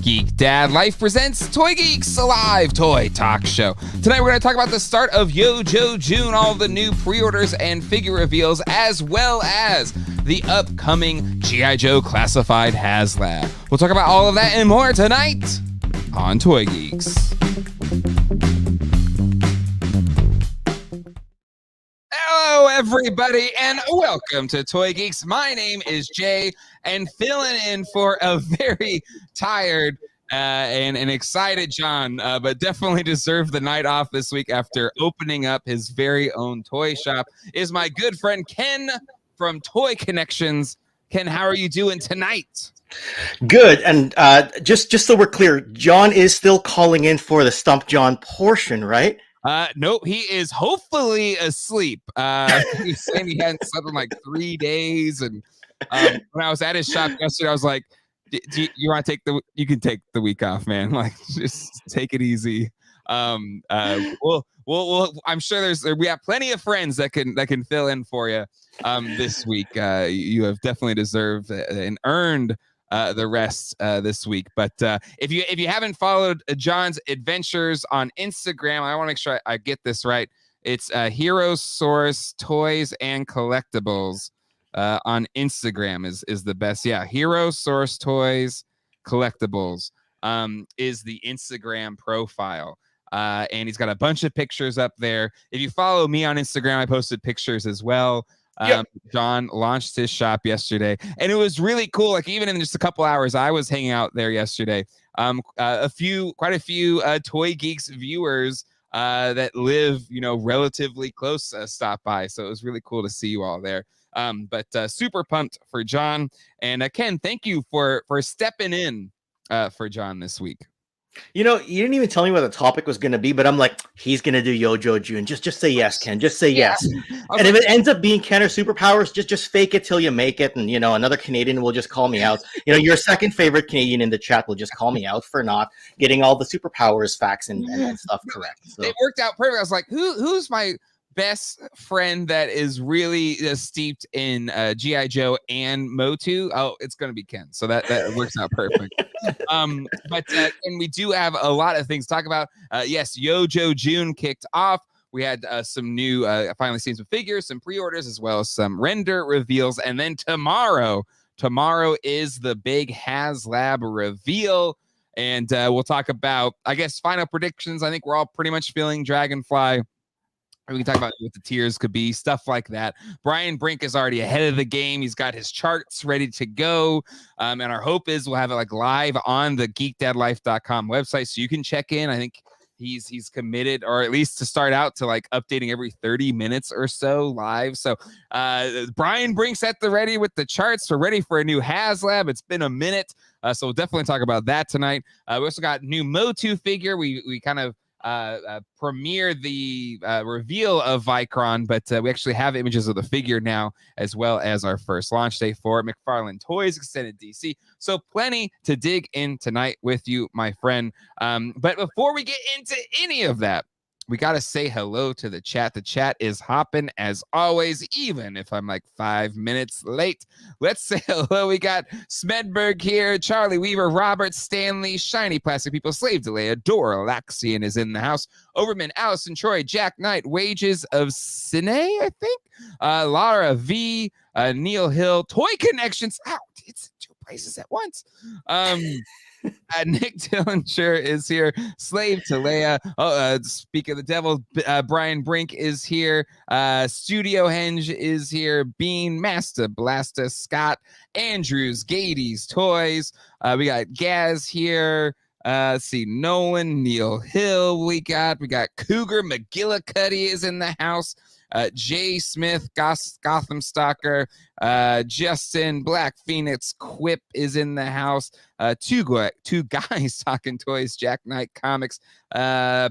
Geek Dad Life presents Toy Geeks, a live toy talk show. Tonight we're going to talk about the start of Yo-Jo June, all the new pre-orders and figure reveals, as well as the upcoming G.I. Joe Classified Haslab. We'll talk about all of that and more tonight on Toy Geeks. Hello, everybody, and welcome to Toy Geeks. My name is Jay, and filling in for a very tired and excited John, but definitely deserved the night off this week after opening up his very own toy shop, is my good friend Ken from Toy Connections. Ken, how are you doing tonight? Good, and just so we're clear, John is still calling in for the Stump John portion, right? Nope, he is hopefully asleep. He's saying he hadn't slept in like 3 days, and when I was at his shop yesterday, I was like, "Do you want to take you can take the week off, man. Like, just take it easy." We'll I'm sure we have plenty of friends that can fill in for you this week. You have definitely deserved and earned the rest this week. But if you haven't followed John's adventures on Instagram, I want to make sure I get this right. It's Hero Source Toys and Collectibles on Instagram is the best. Yeah, Hero Source Toys Collectibles is the Instagram profile. And he's got a bunch of pictures up there. If you follow me on Instagram, I posted pictures as well. Yep. John launched his shop yesterday, and it was really cool. Like, even in just a couple hours, I was hanging out there yesterday. Quite a few Toy Geeks viewers that live, relatively close stopped by. So it was really cool to see you all there. But super pumped for John. And Ken, thank you for stepping in for John this week. You didn't even tell me what the topic was going to be, but I'm like, he's going to do Yo-Jo June. Just say yes, Ken. Just say yes. And if it ends up being Ken or superpowers, just fake it till you make it. And, another Canadian will just call me out. Your second favorite Canadian in the chat will just call me out for not getting all the superpowers facts and stuff correct. So it worked out perfect. I was like, who's my best friend that is really steeped in G.I. Joe and Motu? Oh, it's going to be Ken. So that works out perfect. But and we do have a lot of things to talk about. Yes, Yo-Jo June kicked off. We had some new, finally seen some figures, some pre-orders, as well as some render reveals. And then tomorrow is the big Haslab reveal. And we'll talk about, I guess, final predictions. I think we're all pretty much feeling Dragonfly. We can talk about what the tiers could be, stuff like that. Brian Brink is already ahead of the game. He's got his charts ready to go. And our hope is we'll have it like live on the geekdadlife.com website, so you can check in. I think he's committed, or at least to start out, to like updating every 30 minutes or so live. So Brian Brink's at the ready with the charts. We're ready for a new Haslab. It's been a minute. So we'll definitely talk about that tonight. We also got new Motu figure. We kind of premiere the reveal of Vicron, but we actually have images of the figure now, as well as our first launch day for McFarlane Toys Extended DC. So plenty to dig in tonight with you, my friend. But before we get into any of that, we got to say hello to the chat. The chat is hopping as always, even if I'm like 5 minutes late. Let's say hello. We got Smedberg here, Charlie Weaver, Robert Stanley, Shiny Plastic People, Slave Delay, Adora, Laxian is in the house, Overman, Allison Troy, Jack Knight, Wages of Cine, I think, Lara V, Neil Hill, Toy Connections. Ow, it's 2 places at once. Nick Dillinger is here. Slave to Leia. Speak of the devil. Brian Brink is here. Studio Henge is here. Bean, Master Blaster, Scott Andrews, Gades Toys. We got Gaz here. Let's see, Nolan, Neil Hill. We got Cougar McGillicuddy is in the house. Jay Smith, Gotham Stalker, Justin, Black Phoenix, Quip is in the house. Two guys talking toys, Jack Knight Comics,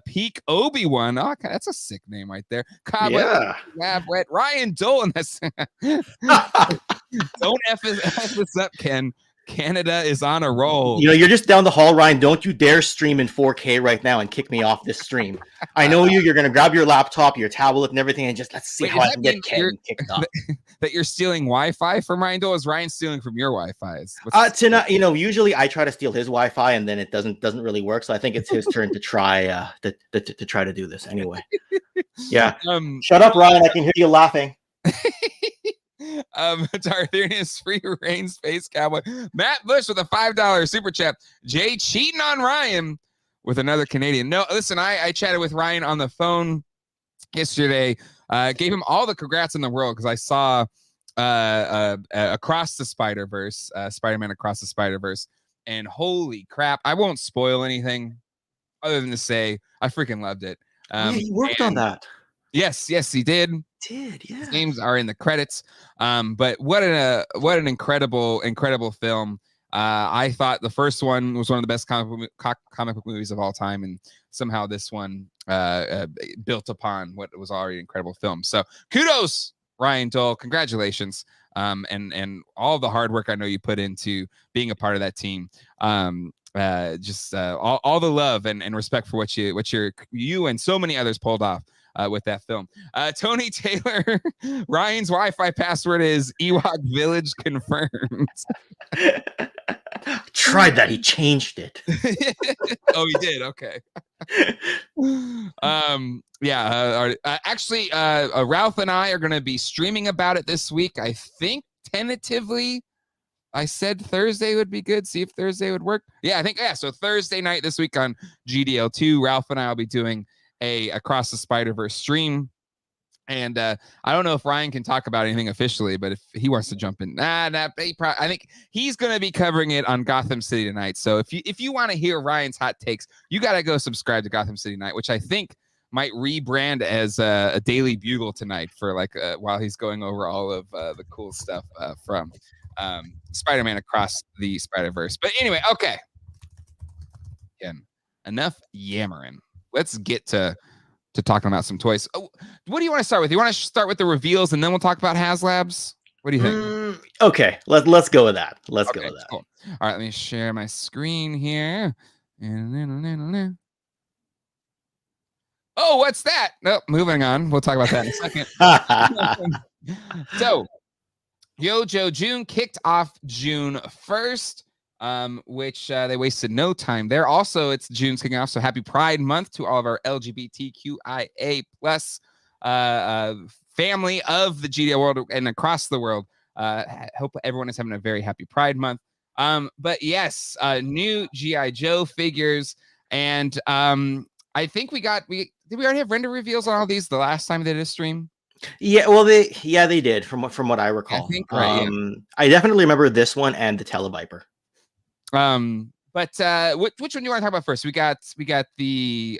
Peak Obi-Wan. Oh, that's a sick name right there. Cobra, Lab Wet, Ryan Dolan. That's don't F this up, Ken. Canada is on a roll. You know, you're just down the hall, Ryan. Don't you dare stream in 4K right now and kick me off this stream. I know you. You're gonna grab your laptop, your tablet, and everything, and just let's see how I can get Ken kicked off. That you're stealing Wi-Fi from Ryan Dole? Is Ryan stealing from your Wi-Fi? Tonight, you know, usually I try to steal his Wi-Fi, and then it doesn't really work. So I think it's his turn to try to try to do this anyway. Yeah. Shut up, Ryan. I can hear you laughing. Tarthenius Free Reign Space Cowboy, Matt Bush with a $5 super chat, Jay cheating on Ryan with another Canadian. No, listen, I chatted with Ryan on the phone yesterday, gave him all the congrats in the world because I saw Across the Spider-Verse, Spider-Man Across the Spider-Verse, and holy crap, I won't spoil anything other than to say I freaking loved it. He worked on that. Yes, he did. Yeah. His names are in the credits. But what an incredible film. I thought the first one was one of the best comic book movies of all time, and somehow this one built upon what was already an incredible film. So kudos, Ryan Dole. Congratulations. And all the hard work I know you put into being a part of that team. All the love and respect for what you and so many others pulled off with that film. Tony Taylor, Ryan's Wi-Fi password is Ewok Village confirmed. Tried that. He changed it. Oh, he did. Okay. Actually, Ralph and I are going to be streaming about it this week. I think tentatively I said Thursday would be good. See if Thursday would work. So Thursday night this week on GDL2, Ralph and I will be doing a Across the Spider-Verse stream. And I don't know if Ryan can talk about anything officially, but if he wants to jump in, I think he's going to be covering it on Gotham City Tonight. So if you want to hear Ryan's hot takes, you got to go subscribe to Gotham City Tonight, which I think might rebrand as a Daily Bugle tonight for while he's going over all of the cool stuff from Spider-Man Across the Spider-Verse. But anyway, okay. Again, enough yammering. Let's get to talking about some toys. Oh, what do you want to start with? You want to start with the reveals and then we'll talk about Haslabs? What do you think? Okay, let's go with that. Let's go with that. Cool. All right, let me share my screen here. Oh, what's that? No, moving on. We'll talk about that in a second. So, Yojo June kicked off June 1st. Which they wasted no time there. Also, it's June's kicking off, so happy Pride Month to all of our LGBTQIA plus family of the GDL world and across the world. Hope everyone is having a very happy Pride Month. But yes, new G.I. Joe figures, and I think did we already have render reveals on all these the last time they did a stream? Yeah, well, they did from what I recall. I think right. I definitely remember this one and the Televiper. But which one do you want to talk about first? We got the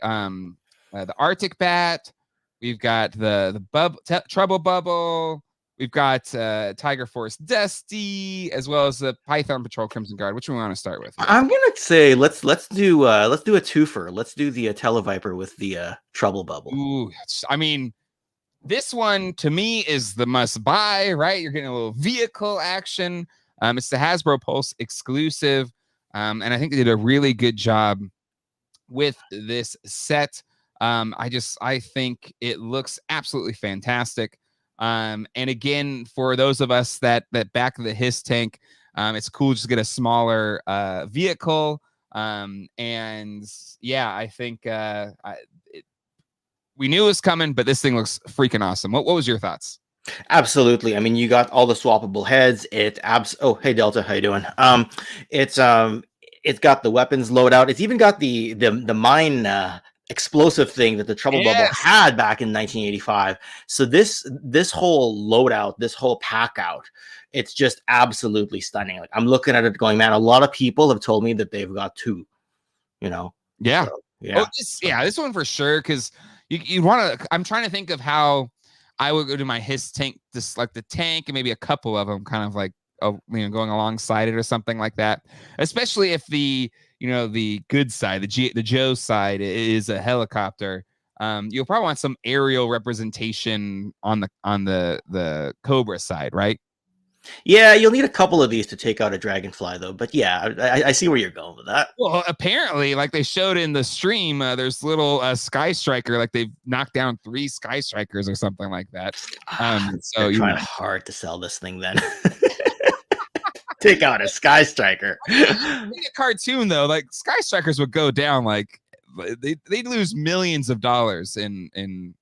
Arctic Bat, we've got the Trouble Bubble, we've got Tiger Force Dusty, as well as the Python Patrol Crimson Guard. Which one we want to start with? I'm gonna say let's do a twofer. Let's do the Televiper with the Trouble Bubble. Ooh, I mean, this one to me is the must buy. Right, you're getting a little vehicle action. It's the Hasbro Pulse exclusive. And I think they did a really good job with this set. I think it looks absolutely fantastic. And again, for those of us that back the Hiss tank, it's cool just to get a smaller vehicle. And yeah, I think we knew it was coming, but this thing looks freaking awesome. What was your thoughts? Absolutely. I mean, you got all the swappable heads. Oh, hey Delta, how you doing? It's got the weapons loadout. It's even got the mine explosive thing that the Trouble Bubble had back in 1985. So this whole loadout, this whole pack out, it's just absolutely stunning. Like I'm looking at it going, man, a lot of people have told me that they've got two, you know? Yeah. So, yeah. This one for sure. Cause you want to, I'm trying to think of how I would go to my Hiss tank, just like the tank and maybe a couple of them kind of like, going alongside it or something like that, especially if the good side, the Joe side is a helicopter. You'll probably want some aerial representation on the Cobra side, right? Yeah, you'll need a couple of these to take out a Dragonfly, though. But yeah, I see where you're going with that. Well, apparently, like they showed in the stream, there's little Sky Striker, like they've knocked down 3 Sky Strikers or something like that. So They're trying hard to sell this thing then. Take out a Sky Striker. In a cartoon, though, like Sky Strikers would go down like they'd lose millions of dollars in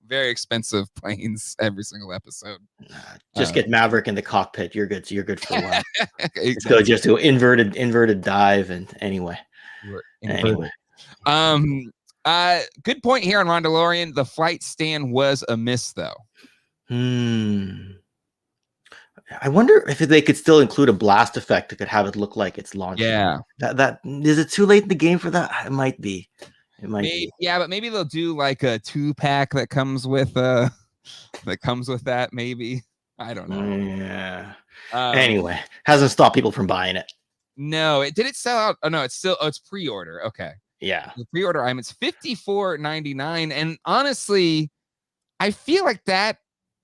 very expensive planes every single episode. Just get Maverick in the cockpit. You're good. So you're good for a while. Let's go just do inverted dive and anyway. Good point here on Rondalorian. The flight stand was a miss, though. I wonder if they could still include a blast effect that could have it look like it's launching. Yeah. That is it too late in the game for that? It might be. It might be. Yeah, but maybe they'll do like a 2-pack that comes with that. Maybe. I don't know. Yeah. Anyway, hasn't stopped people from buying it. No, did it sell out? Oh no, it's pre-order. Okay. Yeah. The pre-order item, it's $54.99. And honestly, I feel like that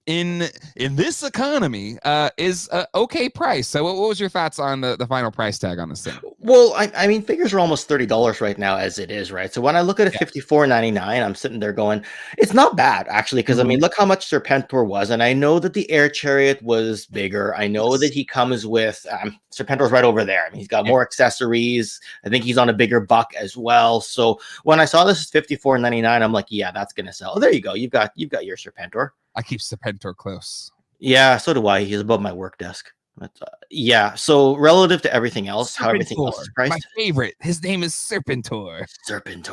in this economy is an okay price. So what was your thoughts on the final price tag on this thing? Well, I mean, figures are almost $30 right now as it is, right? So when I look at a $54.99, I'm sitting there going, it's not bad, actually, because I mean, look how much Serpentor was. And I know that the Air Chariot was bigger. I know that he comes with Serpentor's right over there. I mean, he's got more accessories. I think he's on a bigger buck as well. So when I saw this is $54.99, I'm like, yeah, that's gonna sell. Oh, there you go. You've got your Serpentor. I keep Serpentor close. Yeah, so do I. He's above my work desk. But, yeah, so relative to everything else, how everything else is priced. My favorite. His name is Serpentor. Serpent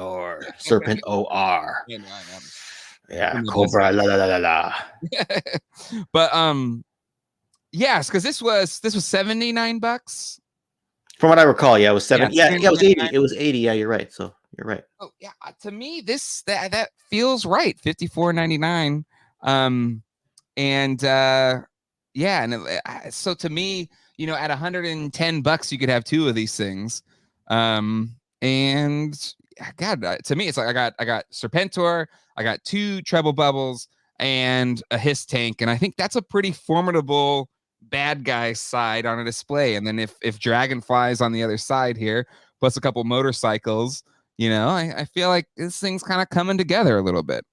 OR. Yeah, Cobra. La la la la la. But yes, because this was $79. From what I recall, yeah, it was 70. Yeah, it was 80. It was 80. Yeah, you're right. So you're right. Oh yeah, to me, that feels right. $54.99. So to me, at $110, you could have 2 of these things. And God, to me, it's like I got Serpentor, I got 2 treble bubbles, and a hiss tank, and I think that's a pretty formidable bad guy side on a display. And then if Dragonfly's on the other side here, plus a couple motorcycles, I feel like this thing's kind of coming together a little bit.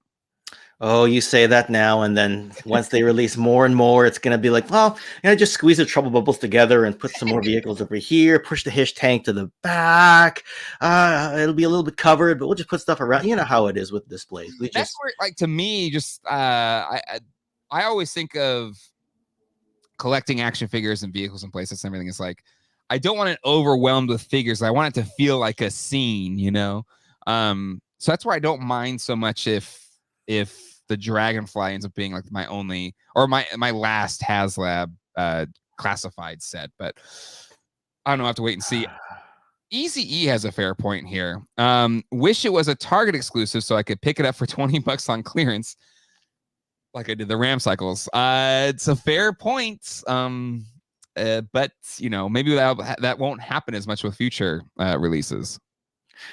Oh, you say that now, and then once they release more and more, it's going to be like, well, just squeeze the trouble bubbles together and put some more vehicles over here, push the Hish tank to the back. It'll be a little bit covered, but we'll just put stuff around. You know how it is with displays. That's where, like, to me, just I always think of collecting action figures and vehicles and places and everything. It's like, I don't want it overwhelmed with figures. I want it to feel like a scene, so that's where I don't mind so much if the Dragonfly ends up being like my only or my last Haslab classified set. But I don't know, I have to wait and see. Easy E has a fair point here. Wish it was a Target exclusive so I could pick it up for $20 on clearance like I did the Ram Cycles. It's a fair point. But maybe that won't happen as much with future releases.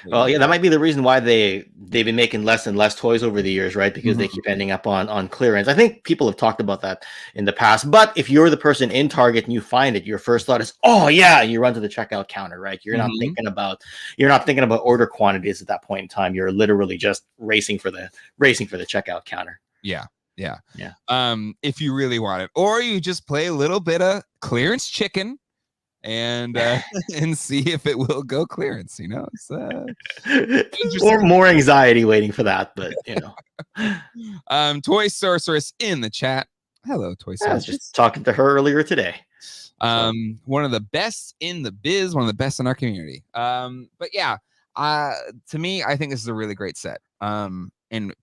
Well, yeah, that might be the reason why they've been making less and less toys over the years, right? Because they keep ending up on clearance. I think people have talked about that in the past. But if you're the person in Target and you find it, your first thought is, "Oh yeah," you run to the checkout counter, right? You're not thinking about order quantities at that point in time. You're literally just racing for the checkout counter. Yeah. If you really want it, or you just play a little bit of clearance chicken. And see if it will go clearance, it's or more anxiety waiting for that, but Toy Sorceress in the chat. Hello, Toy Sorceress. I was just talking to her earlier today. One of the best in the biz, one of the best in our community. But yeah, to me, I think this is a really great set. And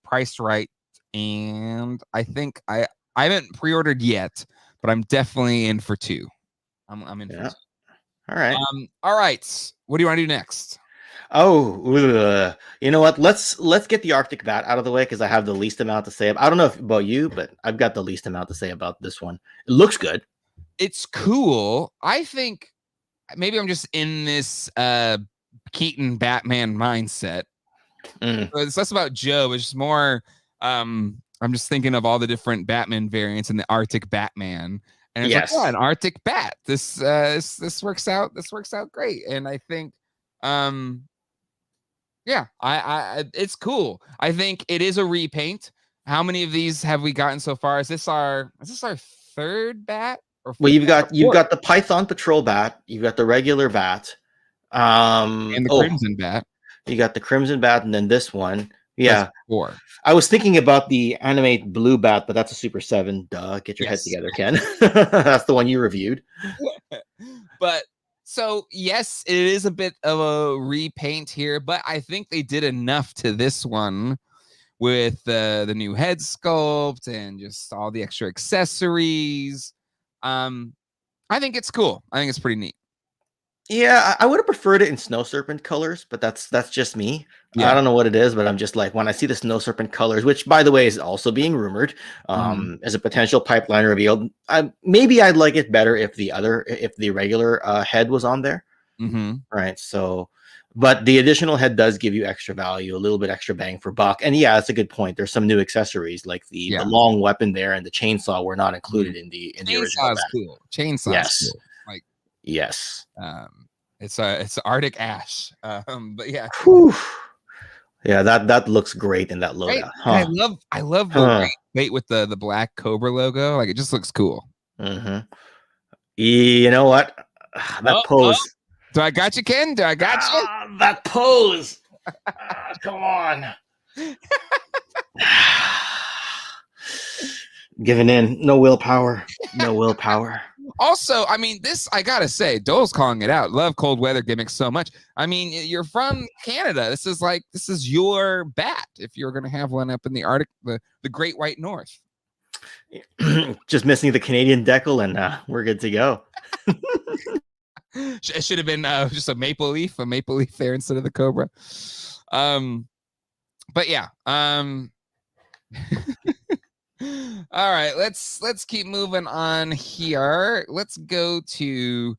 priced right, and I think I haven't pre-ordered yet, but I'm definitely in for 2. I'm in for 2. All right. All right. What do you want to do next? Oh, you know what? Let's get the Arctic Bat out of the way because I have the least amount to say. I don't know about you, but I've got the least amount to say about this one. It looks good. It's cool. I think maybe I'm just in this Keaton Batman mindset. It's less about Joe. It's just more. I'm just thinking of all the different Batman variants and the Arctic Batman. And it's like, yeah, an Arctic bat. This works out. This works out great. And I think, yeah, I it's cool. I think it is a repaint. How many of these have we gotten so far? Is this our third bat? Or well, you've got the Python Patrol bat. You've got the regular bat. And the Crimson bat. You got the Crimson bat, and then this one. Yeah. That's 4. I was thinking about the Animate Blue bat, but that's a Super 7. Duh. Get your head together, Ken. That's the one you reviewed. But so, yes, it is a bit of a repaint here, but I think they did enough to this one with the new head sculpt and just all the extra accessories. I think it's cool. I think it's pretty neat. Yeah, I would have preferred it in Snow Serpent colors, but that's just me. Yeah. I don't know what it is, but I'm just like, when I see the Snow Serpent colors, which by the way is also being rumored as a potential pipeline reveal, maybe I'd like it better if the regular head was on there. Right. So, but the additional head does give you extra value, a little bit extra bang for buck. And yeah, that's a good point. There's some new accessories like the long weapon there and the chainsaw were not included in the original. Cool. Chainsaw is cool. Like, yes. It's Arctic Ash. But yeah. Whew. Yeah, that looks great in that loadout. Huh. I love the weight with the black Cobra logo. Like, it just looks cool. You know what? That pose. Do I got you, Ken? Do I got you? That pose. Come on. Giving in. No willpower. No willpower. Also, I mean, this, I gotta say, Dole's calling it out. Love cold weather gimmicks so much. I mean, you're from Canada. This is your bat if you're gonna have one up in the Arctic, the Great White North. Just missing the Canadian decal, and we're good to go. It should have been just a maple leaf there instead of the Cobra. But yeah. All right, let's keep moving on here. Let's go to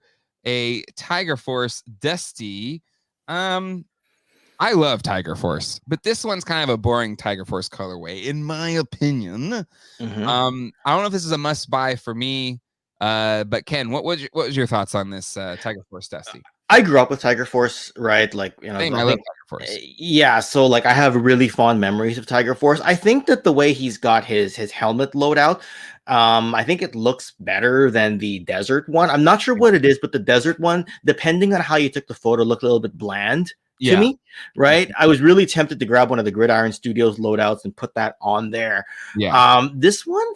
a Tiger Force Dusty. I love Tiger Force, but this one's kind of a boring Tiger Force colorway, in my opinion. I don't know if this is a must buy for me. But Ken, what was your thoughts on this Tiger Force Dusty? I grew up with Tiger Force, right? Like, you know, I love Tiger Force. Yeah, so like I have really fond memories of Tiger Force. I think that the way he's got his helmet loadout, I think it looks better than the desert one. I'm not sure what it is, but the desert one, depending on how you took the photo, looked a little bit bland to me, right? I was really tempted to grab one of the Gridiron Studios loadouts and put that on there. This one,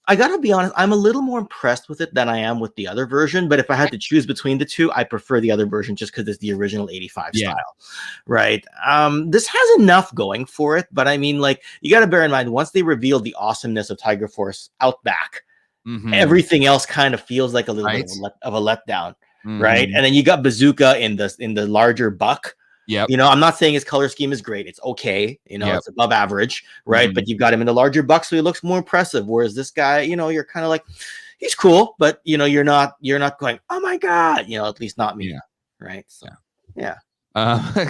I gotta be honest, I'm a little more impressed with it than I am with the other version. But if I had to choose between the two, I prefer the other version just because it's the original 85 style, right? This has enough going for it, but I mean, like, you gotta bear in mind, once they revealed the awesomeness of Tiger Force Outback, everything else kind of feels like a little bit of a letdown, right? And then you got Bazooka in the larger buck. You know, I'm not saying his color scheme is great. It's okay. You know, it's above average, right? But you've got him in the larger buck, so he looks more impressive. Whereas this guy, you know, you're kind of like, he's cool, but you know, you're not going, oh my god, you know, at least not me, right? So,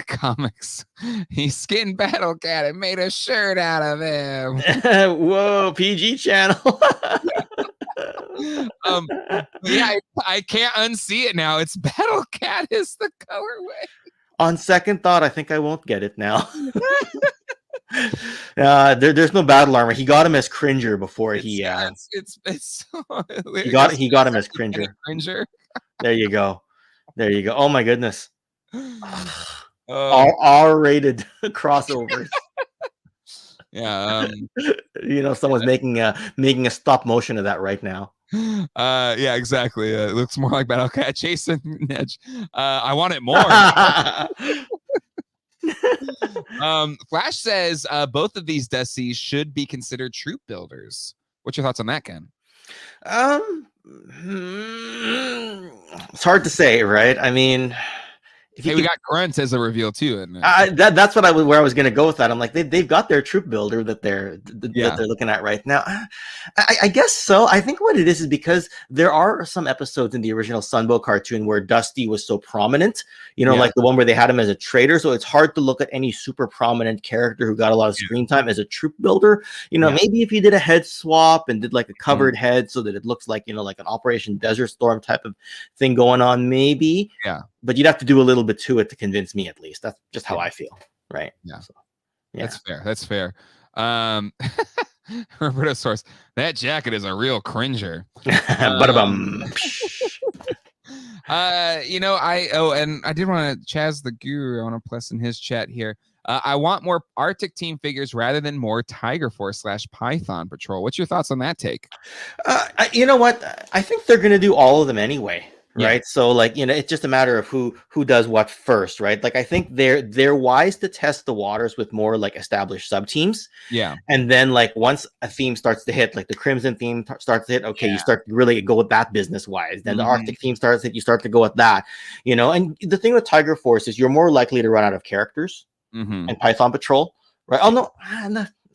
comics. He's getting Battle Cat and made a shirt out of him. Whoa, PG channel. I can't unsee it now. It's Battle Cat is the colorway. On second thought, I think I won't get it now. There's no battle armor. He got him as Cringer before he got him as Cringer. There you go. Oh my goodness. R-rated crossovers. You know, someone's making a stop motion of that right now. Yeah, exactly. It looks more like Battle Cat chasing Edge. I want it more. Flash says both of these Dusties should be considered troop builders. What's your thoughts on that, Ken? It's hard to say, right? I mean, Hey, we got Grunt as a reveal too. That's what where I was going to go with that. I'm like, they've got their troop builder that they're looking at right now. I guess so. I think what it is because there are some episodes in the original Sunbow cartoon where Dusty was so prominent, like the one where they had him as a traitor. So it's hard to look at any super prominent character who got a lot of screen time as a troop builder. Maybe if you did a head swap and did like a covered head so that it looks like, like an Operation Desert Storm type of thing going on, maybe. Yeah. But you'd have to do a little bit to it to convince me, at least. That's just how I feel, right? Yeah. So, That's fair. Roberto Source, that jacket is a real cringer. And I did want to Chaz the Guru. I want to plus in his chat here. I want more Arctic team figures rather than more Tiger Force / Python Patrol. What's your thoughts on that take? You know what? I think they're going to do all of them anyway. Right. So it's just a matter of who does what first. Right. Like, I think they're wise to test the waters with more like established sub teams. Yeah. And then once a theme starts to hit, like the Crimson theme starts to hit. Okay. You start to really go with that business wise. Then the Arctic theme starts to hit. You start to go with that, and the thing with Tiger Force is you're more likely to run out of characters and Python Patrol. Right. Oh, no,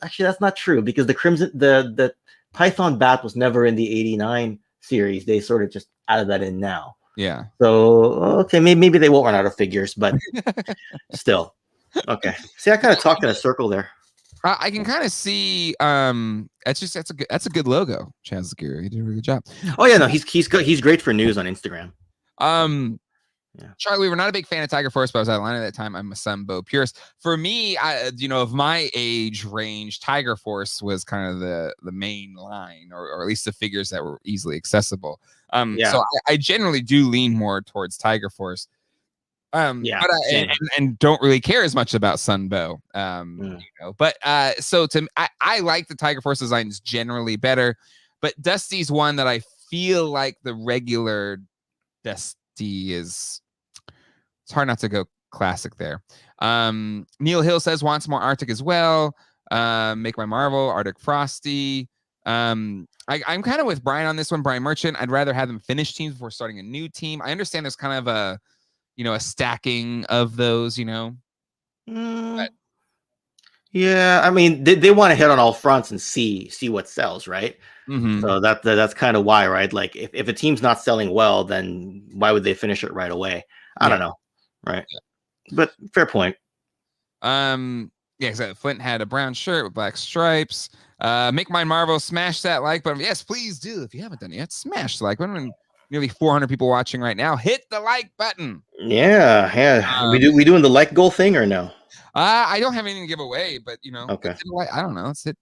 actually, that's not true because the Python Bat was never in the 89 series. They sort of just added that in now. Yeah. So okay, maybe they won't run out of figures, but still. Okay. See, I kind of talked in a circle there. I can kind of see. That's a good logo, Chaz Guru. He did a really good job. Oh yeah, no, he's great for news on Instagram. Charlie, we were not a big fan of Tiger Force, but I was at Atlanta at that time. I'm a Sunbow purist. For me, of my age range, Tiger Force was kind of the main line, or at least the figures that were easily accessible. So I generally do lean more towards Tiger Force. And don't really care as much about Sunbow. But so I like the Tiger Force designs generally better, but Dusty's one that I feel like the regular Dusty is. It's hard not to go classic there. Neil Hill says wants more Arctic as well. Make My Marvel, Arctic Frosty. I'm kind of with Brian on this one, Brian Merchant. I'd rather have them finish teams before starting a new team. I understand there's kind of a stacking of those, But, yeah, I mean, they want to hit on all fronts and see what sells, right? So that's kind of why, right? Like, if a team's not selling well, then why would they finish it right away? I don't know, right? But fair point. Exactly. Flint had a brown shirt with black stripes. Make Mine Marvel, smash that like button. Yes, please do. If you haven't done it yet, smash the like button. Nearly 400 people watching right now. Hit the like button. Yeah. We doing the like goal thing or no? I don't have anything to give away, but okay. I don't know. Let's hit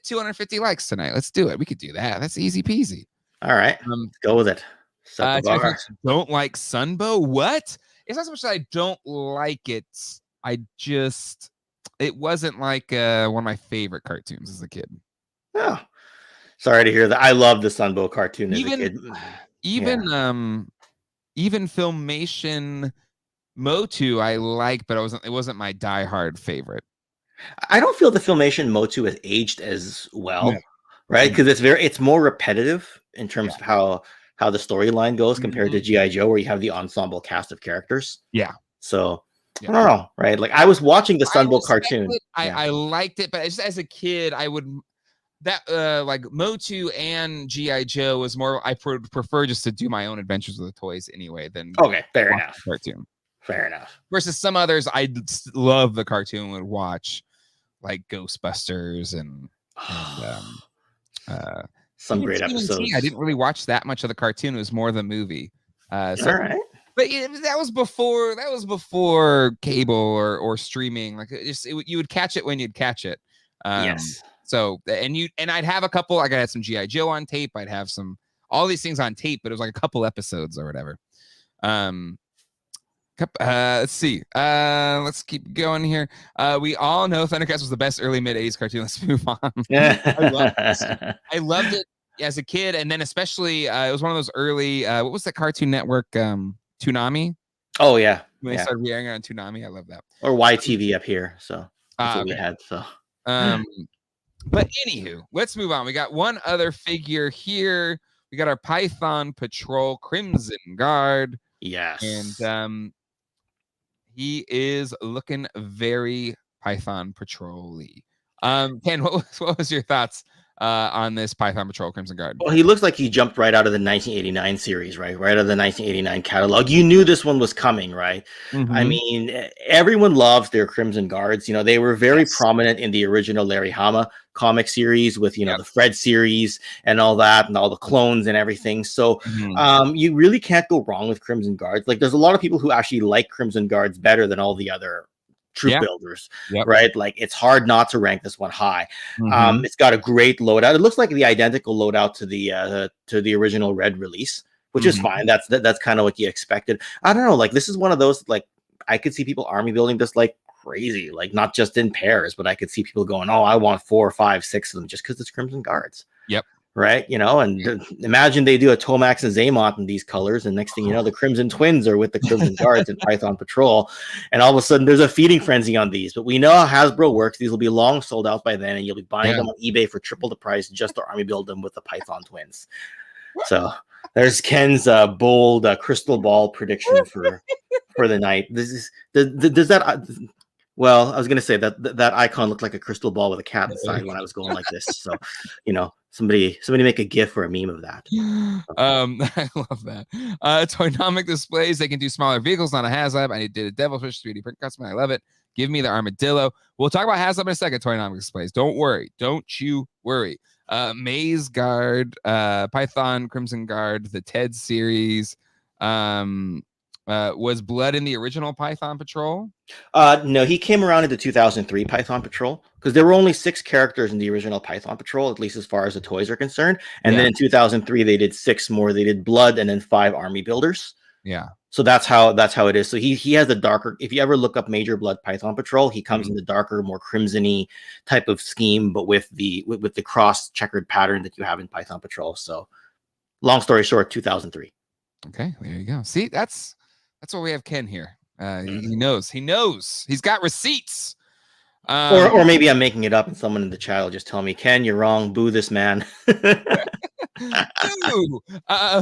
250 likes tonight. Let's do it. We could do that. That's easy peasy. All right. Go with it. Don't like Sunbow. What? It's not so much that I don't like it. It wasn't like one of my favorite cartoons as a kid. Oh, sorry to hear that. I love the Sunbow cartoon as a kid. Even Filmation Motu I like, but it wasn't my diehard favorite. I don't feel the Filmation Motu has aged as well, right? Because it's more repetitive in terms of how the storyline goes compared to G.I. Joe, where you have the ensemble cast of characters. Yeah. So I don't know, right? Like, I was watching the Sunbow cartoon. I liked it, but just as a kid, I would like Motu and G.I. Joe was more. I prefer just to do my own adventures with the toys anyway. Fair enough. Cartoon. Fair enough. Versus some others, I love the cartoon. Would watch like Ghostbusters and some great episodes. I didn't really watch that much of the cartoon. It was more the movie. All right. But that was before cable or streaming. Like, you would catch it when you'd catch it. Yes. So and I'd have a couple. Like, I had some G.I. Joe on tape. I'd have all these things on tape, but it was like a couple episodes or whatever. Let's see. Let's keep going here. We all know Thundercats was the best early mid-80s cartoon. Let's move on. I loved it as a kid, and then especially it was one of those early. What was that Cartoon Network? Toonami. Oh yeah. When they started re-airing on Toonami, I love that. Or YTV up here. So that's what we had. So. But anywho, let's move on. We got one other figure here. We got our Python Patrol Crimson Guard. Yes. And He is looking very Python Patrol-y. Ken, what was your thoughts on this Python Patrol Crimson Guard? Well, he looks like he jumped right out of the 1989 series, right? Right out of the 1989 catalog. You knew this one was coming, right? I mean, everyone loves their Crimson Guards. You know, they were very prominent in the original Larry Hama comic series with, you know, the Fred series and all that and all the clones and everything. So you really can't go wrong with Crimson Guards. Like, there's a lot of people who actually like Crimson Guards better than all the other troop builders, right? Like, it's hard not to rank this one high. It's got a great loadout. It looks like the identical loadout to the original Red release, which is fine. That's kind of what you expected. I don't know, like, this is one of those, like, I could see people army building this like crazy, like not just in pairs, but I could see people going, oh, I want 4, 5, 6 of them just because it's Crimson Guards. Right, you know, and imagine they do a Tomax and Zaymont in these colors, and next thing you know, the Crimson Twins are with the Crimson Guards in Python Patrol, and all of a sudden there's a feeding frenzy on these. But we know how Hasbro works; these will be long sold out by then, and you'll be buying them on eBay for triple the price just to army build them with the Python Twins. So there's Ken's bold crystal ball prediction for the night. Does that? Well, I was going to say that icon looked like a crystal ball with a cat inside when I was going like this. So, you know, somebody make a GIF or a meme of that. I love that. Toynomic displays. They can do smaller vehicles, not a Haslab. I did a Devilfish 3D print custom. I love it. Give me the Armadillo. We'll talk about Haslab in a second. Toynomic displays. Don't worry. Don't you worry. Maze Guard, Python Crimson Guard, the TED series. Was Blood in the original Python Patrol? No, he came around into 2003 Python Patrol because there were only 6 characters in the original Python Patrol, at least as far as the toys are concerned. And then in 2003 they did 6 more. They did Blood and then 5 army builders. Yeah. So that's how it is. So he has a darker. If you ever look up Major Blood Python Patrol, he comes in the darker, more crimson-y type of scheme, but with the cross checkered pattern that you have in Python Patrol. So, long story short, 2003. Okay, there you go. See, that's why we have Ken here. He knows. He's got receipts. Or maybe I'm making it up and someone in the chat will just tell me, Ken, you're wrong. Boo this man.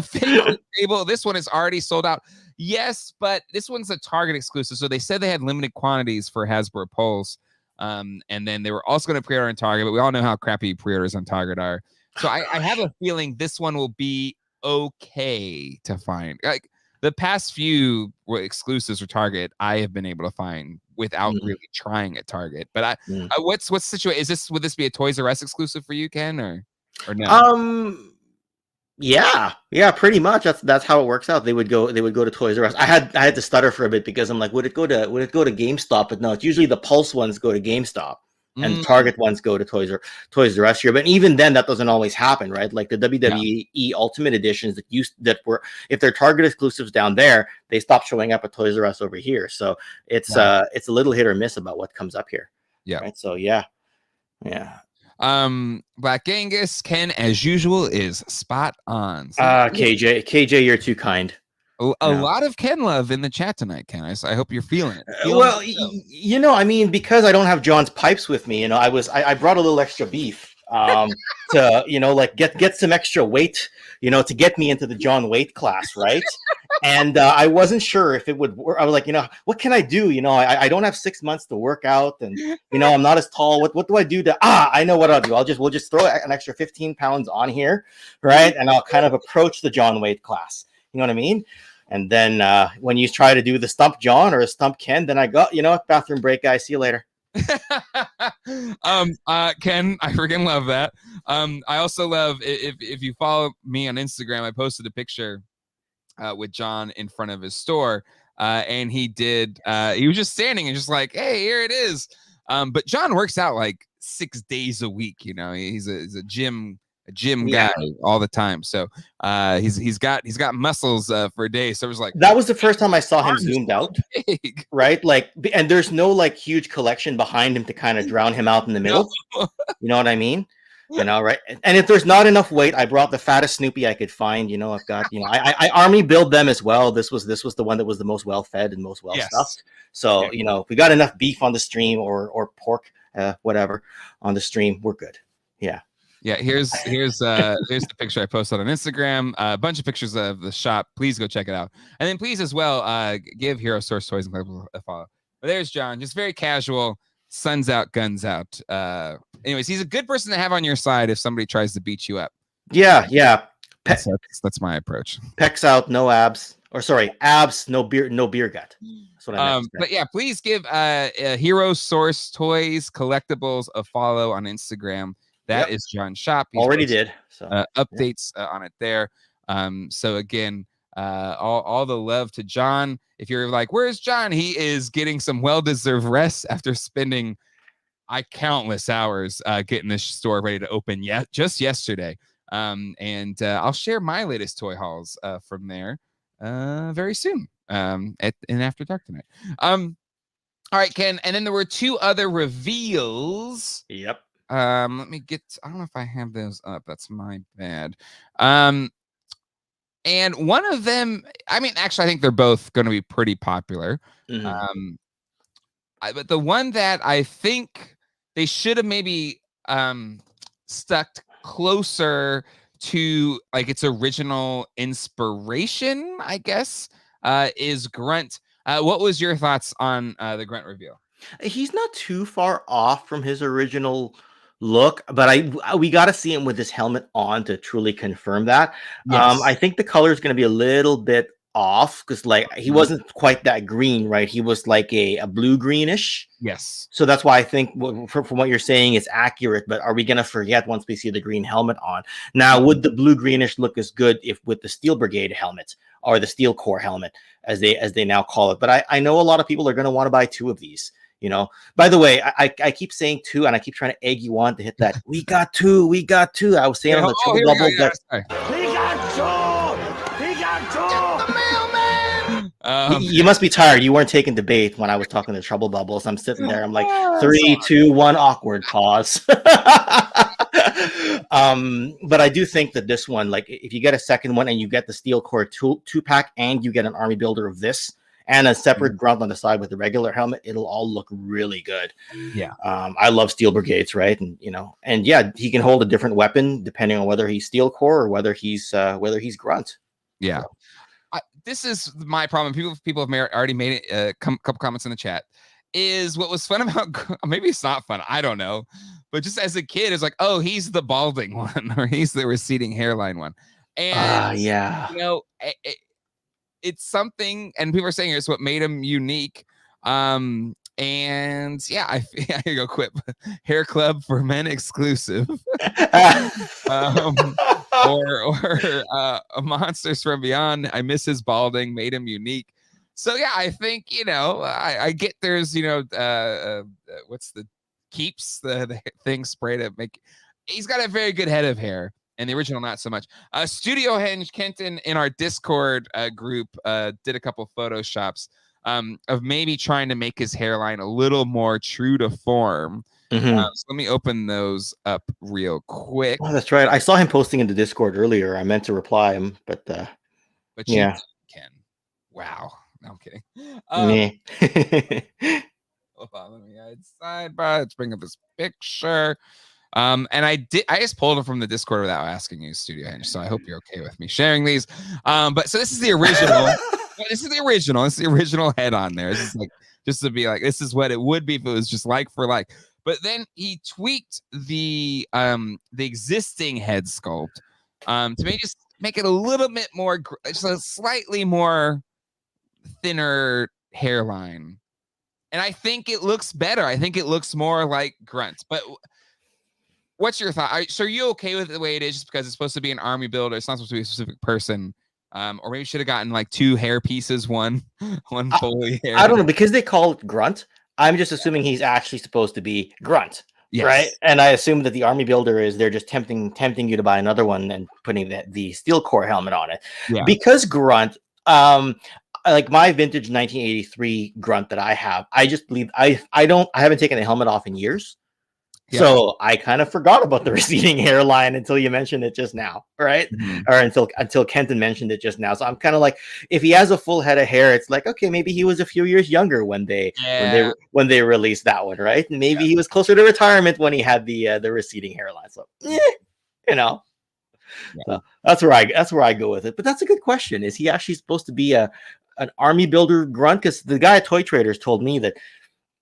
Fable. This one is already sold out. Yes, but this one's a Target exclusive. So they said they had limited quantities for Hasbro Pulse. And then they were also going to pre-order on Target, but we all know how crappy pre-orders on Target are. So I have a feeling this one will be okay to find. Like, the past few exclusives for Target, I have been able to find without really trying at Target. But what's the situation? Would this be a Toys R Us exclusive for you, Ken, or no? Yeah, pretty much. That's how it works out. They would go to Toys R Us. I had to stutter for a bit because I'm like, would it go to GameStop? But no, it's usually the Pulse ones go to GameStop. And the Target ones go to Toys R Us here, but even then, that doesn't always happen, right? Like the WWE Ultimate Editions that were, if they're Target exclusives down there, they stop showing up at Toys R Us over here. So it's a little hit or miss about what comes up here. Yeah. Right. So yeah. Black Angus, Ken, as usual, is spot on. So, KJ, you're too kind. A lot of Ken love in the chat tonight, Ken. I hope you're feeling it. You know, I mean, because I don't have John's pipes with me, you know, I brought a little extra beef to, you know, like get some extra weight, you know, to get me into the John weight class, right? And I wasn't sure if it would work. I was like, you know, what can I do? You know, I don't have 6 months to work out, and you know, I'm not as tall. What do I do to? I know what I'll do. We'll just throw an extra 15 pounds on here, right? And I'll kind of approach the John weight class. You know what I mean? And then when you try to do the stump John or a stump Ken, then I go, you know, bathroom break, guys. See you later. Ken, I freaking love that. I also love if you follow me on Instagram, I posted a picture with John in front of his store, and he was just standing and just like, hey, here it is. But John works out like 6 days a week. You know, he's a gym guy all the time. So he's got muscles for a day. So it was like, that was the first time I saw him zoomed out, right? Like, and there's no like huge collection behind him to kind of drown him out in the middle. You know what I mean? You know, right? And if there's not enough weight, I brought the fattest Snoopy I could find. You know, I've got, you know, I army build them as well. This was the one that was the most well fed and most well stuffed. So you know, if we got enough beef on the stream or pork, whatever on the stream, we're good. Yeah. Yeah, here's the picture I posted on Instagram. A bunch of pictures of the shop. Please go check it out. And then please as well give Hero Source Toys and Collectibles a follow. But there's John, just very casual, sun's out, guns out. Anyways, he's a good person to have on your side if somebody tries to beat you up. Yeah. That's my approach. Pecs out, no abs. Or sorry, abs, no beer gut. That's what I meant. But yeah, please give Hero Source Toys Collectibles a follow on Instagram. That is John's shop. He's already did. So updates on it there. So again, all the love to John. If you're like, where's John? He is getting some well-deserved rest after spending countless hours getting this store ready to open just yesterday. And I'll share my latest toy hauls from there very soon in After Dark tonight. All right, Ken. And then there were 2 other reveals. Yep. Let me get, I don't know if I have those up. That's my bad. And one of them, I mean, actually, I think they're both going to be pretty popular. Mm-hmm. But the one that I think they should have maybe stuck closer to like its original inspiration, I guess, is Grunt. What was your thoughts on the Grunt reveal? He's not too far off from his original look, but we got to see him with his helmet on to truly confirm that. Yes. I think the color is going to be a little bit off because like he wasn't quite that green, right? He was like a blue greenish. Yes. So that's why I think from what you're saying it's accurate, but are we going to forget once we see the green helmet on? Now, would the blue greenish look as good if with the Steel Brigade helmet or the Steel Corps helmet as they now call it? But I know a lot of people are going to want to buy 2 of these. You know, by the way, I keep saying 2 and I keep trying to egg you on to hit that. We got two. I was saying on the triple double that we got 2. We got 2. you must be tired. You weren't taking the bait when I was talking to Trouble Bubbles. I'm sitting there. I'm like 3, 2, 1, awkward pause. But I do think that this one, like if you get a second one and you get the Steel Core 2-pack and you get an army builder of this, and a separate Grunt on the side with the regular helmet, it'll all look really good. Yeah. I love Steel Brigades, right? And he can hold a different weapon depending on whether he's Steel Core or whether he's Grunt. Yeah. So. This is my problem. People have already made it. A couple comments in the chat. Is what was fun about maybe it's not fun. I don't know, but just as a kid, it's like, oh, he's the balding one or he's the receding hairline one, and it's something, and people are saying it's what made him unique. And yeah, here you go, quip hair club for men exclusive. or Monsters from Beyond. I miss his balding, made him unique. So yeah, I think I get there's what's the keeps the thing spray to make. He's got a very good head of hair. And the original, not so much. Studio Henge Kenton in our Discord group did a couple photoshops of maybe trying to make his hairline a little more true to form. Mm-hmm. So let me open those up real quick. Oh, that's right. I saw him posting in the Discord earlier. I meant to reply him, but yeah, Ken. Wow. No, I'm kidding. Hold on, let me add sidebar. Let's bring up this picture. And I just pulled it from the Discord without asking you, Studio Henge. So I hope you're okay with me sharing these. But so this is the original. This is the original head on there. This is like just to be like, this is what it would be if it was just like for like. But then he tweaked the existing head sculpt to maybe just make it a little bit more, just a slightly more thinner hairline. And I think it looks better. I think it looks more like Grunt. But what's your thought? So are you okay with the way it is just because it's supposed to be an army builder? It's not supposed to be a specific person. Or maybe should have gotten like 2 hair pieces, one fully hair. I don't know, because they call it Grunt. I'm just assuming he's actually supposed to be Grunt, yes. Right? And I assume that the army builder is they're just tempting you to buy another one and putting the Steel Core helmet on it. Yeah. Because Grunt, like my vintage 1983 Grunt that I have, I just believe I haven't taken the helmet off in years. Yeah. So I kind of forgot about the receding hairline until you mentioned it just now, right? Mm-hmm. Or until Kenton mentioned it just now. So I'm kind of like, if he has a full head of hair, it's like, okay, maybe he was a few years younger when they released that one, right? And maybe he was closer to retirement when he had the receding hairline. So You know, Yeah. so that's where I go with it. But that's a good question. Is he actually supposed to be an army builder grunt? Because the guy at Toy Traders told me that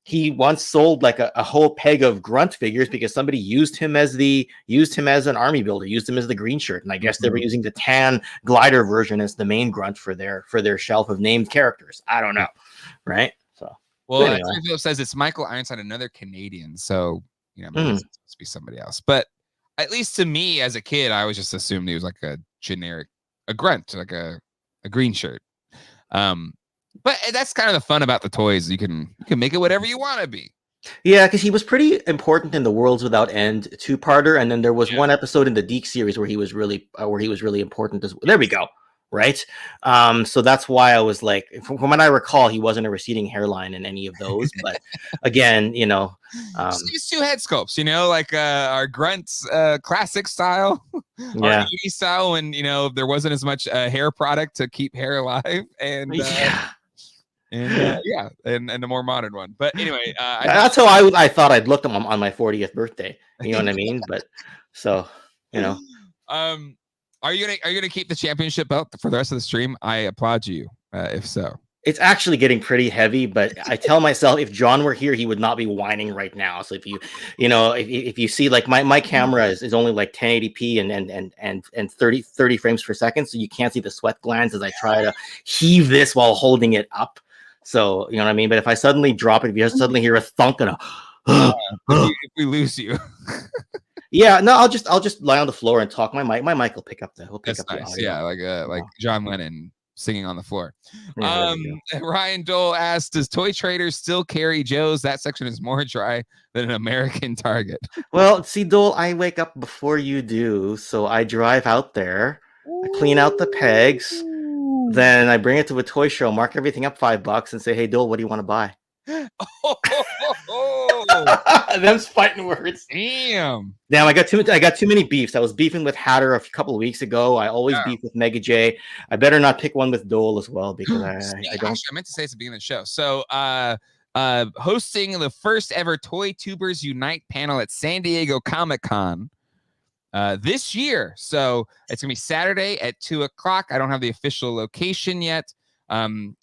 he once sold like a whole peg of grunt figures because somebody used him as an army builder, used him as the green shirt, and I guess they were using the tan glider version as the main grunt for their shelf of named characters. I don't know, right? So well, anyway. Philip says it's Michael Ironside, another Canadian, so maybe it's supposed to be somebody else. But at least to me as a kid, I always just assumed he was like a grunt, like a green shirt. But that's kind of the fun about the toys. You can make it whatever you want to be. Yeah, because he was pretty important in the Worlds Without End two-parter, and then there was one episode in the Deke series where he was really important as well. There we go. Right. So that's why I was like, from what I recall, he wasn't a receding hairline in any of those. But again, just 2 head sculpts, like our Grunt's classic style, our 80s style, when there wasn't as much hair product to keep hair alive, and and the more modern one. But anyway, that's how I thought I'd look on my 40th birthday. You know what I mean? But so Are you gonna keep the championship belt for the rest of the stream? I applaud you. If so, it's actually getting pretty heavy. But I tell myself, if John were here, he would not be whining right now. So if you see, like my camera is only like 1080p and 30 frames per second, so you can't see the sweat glands as I try to heave this while holding it up. So you know what I mean. But if I suddenly drop it, if you suddenly hear a thunk and if we lose you. Yeah, no, I'll just lie on the floor and talk. My mic will pick up the That's the nice. audio. Yeah, like John Lennon singing on the floor. Yeah, Ryan Dole asked, does Toy Traders still carry Joe's? That section is more dry than an American Target. Well, see, Dole, I wake up before you do, so I drive out there, I clean out the pegs, then I bring it to a toy show, mark everything up $5, and say, "Hey, Dole, what do you want to buy?" Them's fighting words. Damn, I got too many beefs. I was beefing with Hatter a couple of weeks ago. I always beef with Mega J. I better not pick one with Dole as well because I don't. Actually, I meant to say it's the beginning of the show. So hosting the first ever Toy Tubers Unite panel at San Diego Comic-Con this year. So it's gonna be Saturday at 2:00. I don't have the official location yet. I'm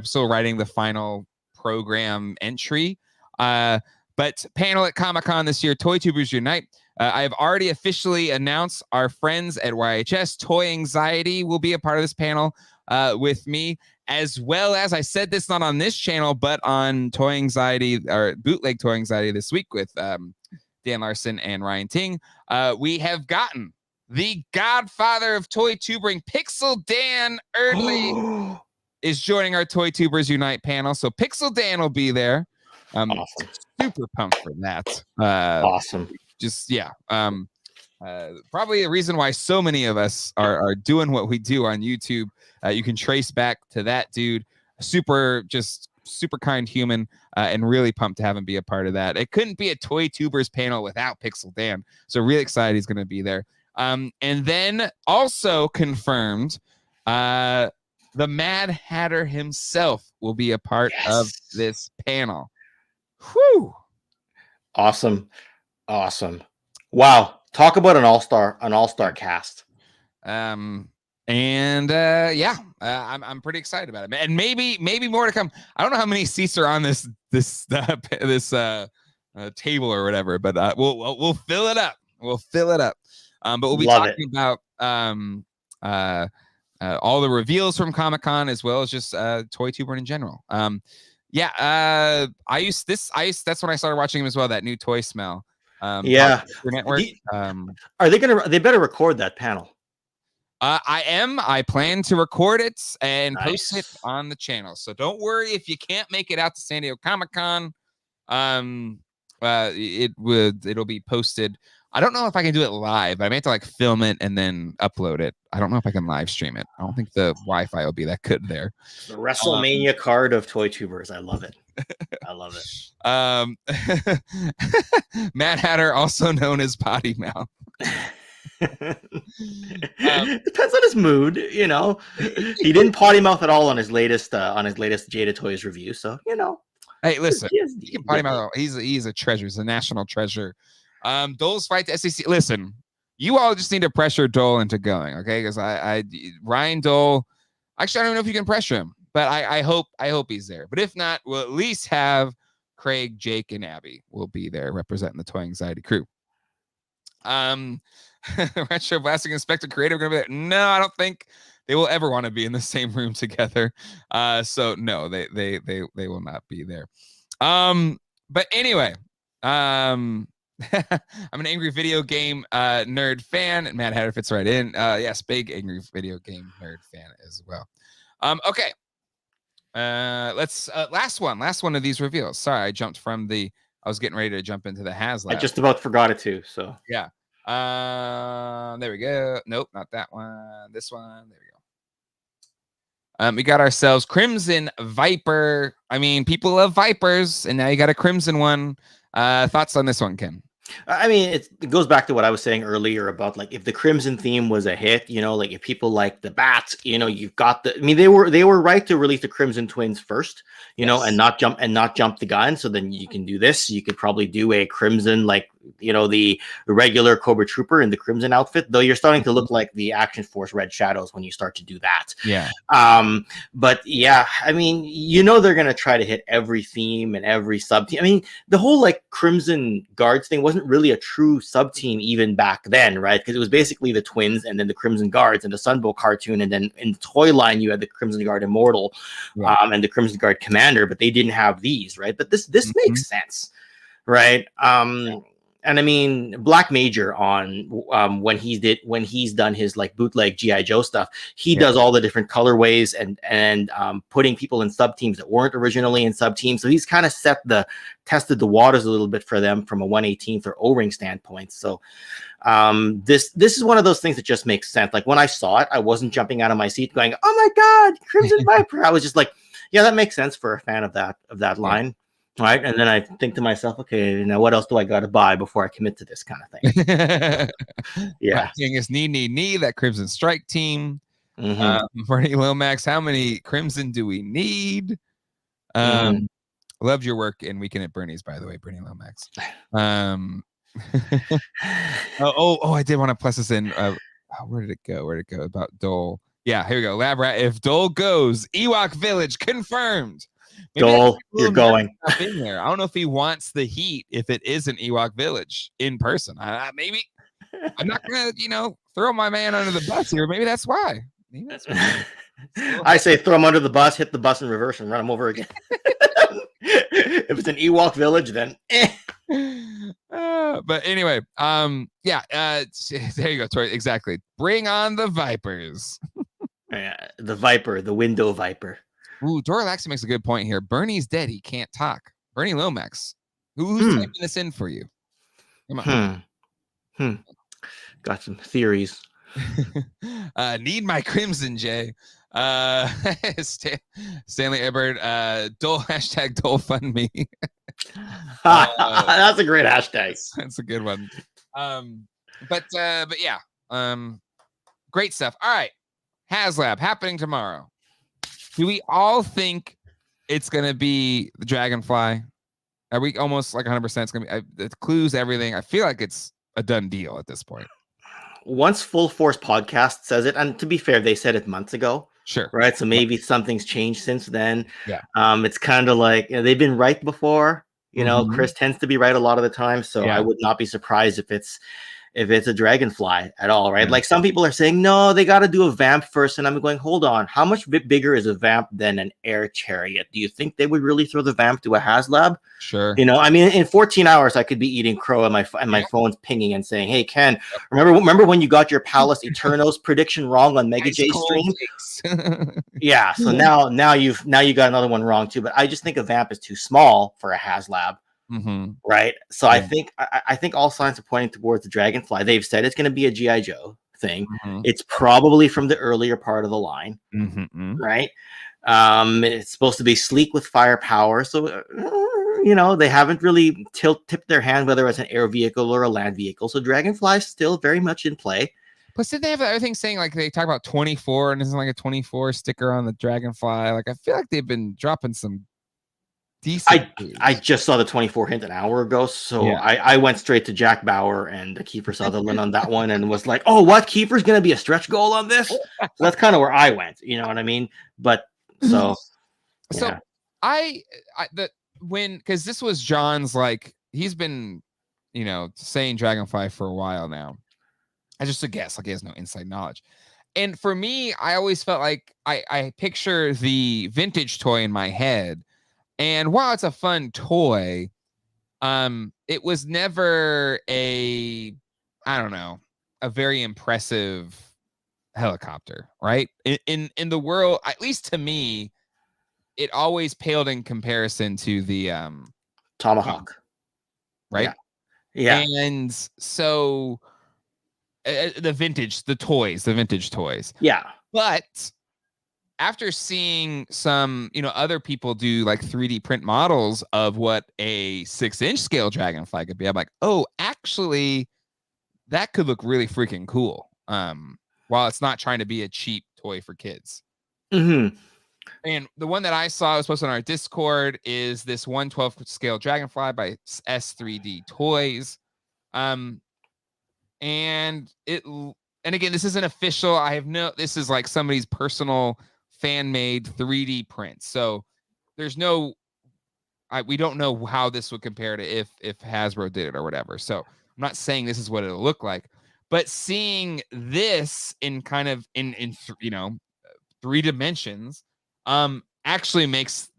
still writing the final program entry. But panel at Comic-Con this year, Toy Tubers Unite. I have already officially announced our friends at YHS. Toy Anxiety will be a part of this panel with me, as well as, I said this not on this channel, but on Toy Anxiety, or Bootleg Toy Anxiety this week with Dan Larson and Ryan Ting. We have gotten the godfather of toy tubering, Pixel Dan Erdley, is joining our Toy Tubers Unite panel. So Pixel Dan will be there. Awesome. Super pumped for that. Awesome. Just probably the reason why so many of us are doing what we do on YouTube. You can trace back to that dude. Super kind human, and really pumped to have him be a part of that. It couldn't be a Toy Tubers panel without Pixel Dan. So really excited he's going to be there. And then also confirmed, the Mad Hatter himself will be a part of this panel. Whew. Awesome. Wow. Talk about an all-star cast. I'm pretty excited about it, and maybe more to come. I don't know how many seats are on this table or whatever, but we'll fill it up. But we'll be talking about all the reveals from Comic-Con, as well as just toy tubering in general. That's when I started watching him as well, that new Toy Smell. Network. They better record that panel. I plan to record it and post it on the channel. So don't worry if you can't make it out to San Diego Comic-Con. It'll be posted. I don't know if I can do it live. I may have to film it and then upload it. I don't know if I can live stream it. I don't think the Wi-Fi will be that good there. The WrestleMania card of Toy Tubers. I love it. Mad Hatter, also known as Potty Mouth. Depends on his mood, He didn't potty mouth at all on his latest Jada Toys review, so Hey, listen, he can potty mouth. He's a treasure. He's a national treasure. Dole's fight to SEC. Listen, You all just need to pressure Dole into going, okay? Because Ryan Dole, actually, I don't know if you can pressure him, but I hope he's there. But if not, we'll at least have Craig, Jake, and Abby will be there representing the Toy Anxiety crew. Retro Blasting Inspector Creative gonna be there. No, I don't think they will ever want to be in the same room together. So no, they will not be there. But anyway, I'm an angry video game nerd fan, and Matt Hatter fits right in. Yes, big angry video game nerd fan as well. Okay. Let's last one of these reveals. Sorry, I jumped from I was getting ready to jump into the Haslab. I just about forgot it too. So yeah. There we go. Nope, not that one. This one. There we go. We got ourselves Crimson Viper. I mean, people love Vipers, and now you got a Crimson one. Thoughts on this one, Ken? I mean, it goes back to what I was saying earlier about like if the Crimson theme was a hit, like if people like the bats, you've got I mean, they were right to release the Crimson Twins first, and not jump the gun. So then you can do this. You could probably do a Crimson like the regular Cobra Trooper in the Crimson outfit, though you're starting to look like the Action Force Red Shadows when you start to do that. Yeah. But yeah, I mean, they're gonna try to hit every theme and every sub team. I mean, the whole like Crimson Guards thing wasn't really a true sub team even back then, right? Because it was basically the Twins and then the Crimson Guards and the Sunbow cartoon, and then in the toy line you had the Crimson Guard Immortal, and the Crimson Guard Commander, but they didn't have these, right? But this makes sense, right? And I mean, Black Major on when he's done his like bootleg GI Joe stuff, he does all the different colorways and putting people in sub teams that weren't originally in sub teams. So he's kind of tested the waters a little bit for them from a 1/18th or O-ring standpoint. So this is one of those things that just makes sense. Like when I saw it, I wasn't jumping out of my seat going, "Oh my God, Crimson Viper!" I was just like, "Yeah, that makes sense for a fan of that line." Right. And then I think to myself, okay, now what else do I got to buy before I commit to this kind of thing? Yeah. Thing is knee, that Crimson Strike team. Bernie Lomax, how many Crimson do we need? Loved your work in Weekend at Bernie's, by the way, Bernie Lomax. I did want to plus this in. Where did it go? About Dole? Yeah, here we go. Lab Rat. If Dole goes, Ewok Village confirmed. Maybe Dole, you're going in there. I don't know if he wants the heat if it is an Ewok Village in person. Maybe I'm not gonna, throw my man under the bus here. Maybe that's why. I say throw him under the bus, hit the bus in reverse, and run him over again. If it's an Ewok Village, then. But anyway, there you go, Tori. Exactly. Bring on the Vipers. Yeah, the Viper, the Window Viper. Ooh, Dorlaxi makes a good point here. Bernie's dead. He can't talk. Bernie Lomax. Who's typing this in for you? Come on. Got some theories. Need my Crimson, Jay. Stanley Ebert. Dole hashtag Dole fund me. That's a great hashtag. That's a good one. But yeah. Great stuff. All right. Haslab happening tomorrow. Do we all think it's going to be the Dragonfly? Are we almost like 100% it's going to be? It clues everything. I feel like it's a done deal at this point. Once Full Force Podcast says it, and to be fair, they said it months ago. Sure. Right? So maybe something's changed since then. Yeah. It's kind of like they've been right before. Chris tends to be right a lot of the time. So I would not be surprised if it's a Dragonfly at all, right? Like some people are saying, no, they got to do a Vamp first. And I'm going, hold on. How much bigger is a Vamp than an Air Chariot? Do you think they would really throw the Vamp to a Haslab? Sure. I mean, in 14 hours, I could be eating crow and my phone's pinging and saying, hey, Ken, remember when you got your Palace Eternos prediction wrong on Mega J stream? Yeah. So now you got another one wrong too. But I just think a Vamp is too small for a Haslab. Right. So I think all signs are pointing towards the Dragonfly. They've said it's going to be a GI Joe thing. It's probably from the earlier part of the line, right? It's supposed to be sleek with firepower. So they haven't really tipped their hand whether it's an air vehicle or a land vehicle. So Dragonfly is still very much in play. Plus, did they have everything saying like they talk about 24 and isn't like a 24 sticker on the Dragonfly? Like I feel like they've been dropping some decent. I just saw the 24 hint an hour ago, so Yeah. I went straight to Jack Bauer and Kiefer Sutherland on that one, and was like, oh, what? Kiefer's gonna be a stretch goal on this? So that's kind of where I went. You know what I mean? But so yeah. Because this was John's, like, he's been, saying Dragonfly for a while now. I just a guess, like he has no inside knowledge. And for me, I always felt like I picture the vintage toy in my head. And while it's a fun toy, it was never a very impressive helicopter, right? In the world, at least to me, it always paled in comparison to the Tomahawk, right? Yeah. And so the vintage toys. Yeah. But after seeing some, other people do like 3D print models of what a 6-inch scale Dragonfly could be, I'm like, oh, actually, that could look really freaking cool. While it's not trying to be a cheap toy for kids. Mm-hmm. And the one that I saw was posted on our Discord is this 1/12 scale Dragonfly by S3D Toys. And again, this isn't official. This is like somebody's personal fan-made 3D print. So there's we don't know how this would compare to if Hasbro did it or whatever. So I'm not saying this is what it'll look like, but seeing this in kind of in 3 dimensions, actually makes,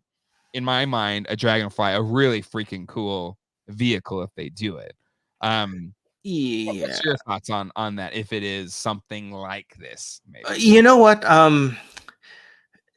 in my mind, a Dragonfly a really freaking cool vehicle if they do it. Yeah. What's your thoughts on that? If it is something like this, maybe. You know what?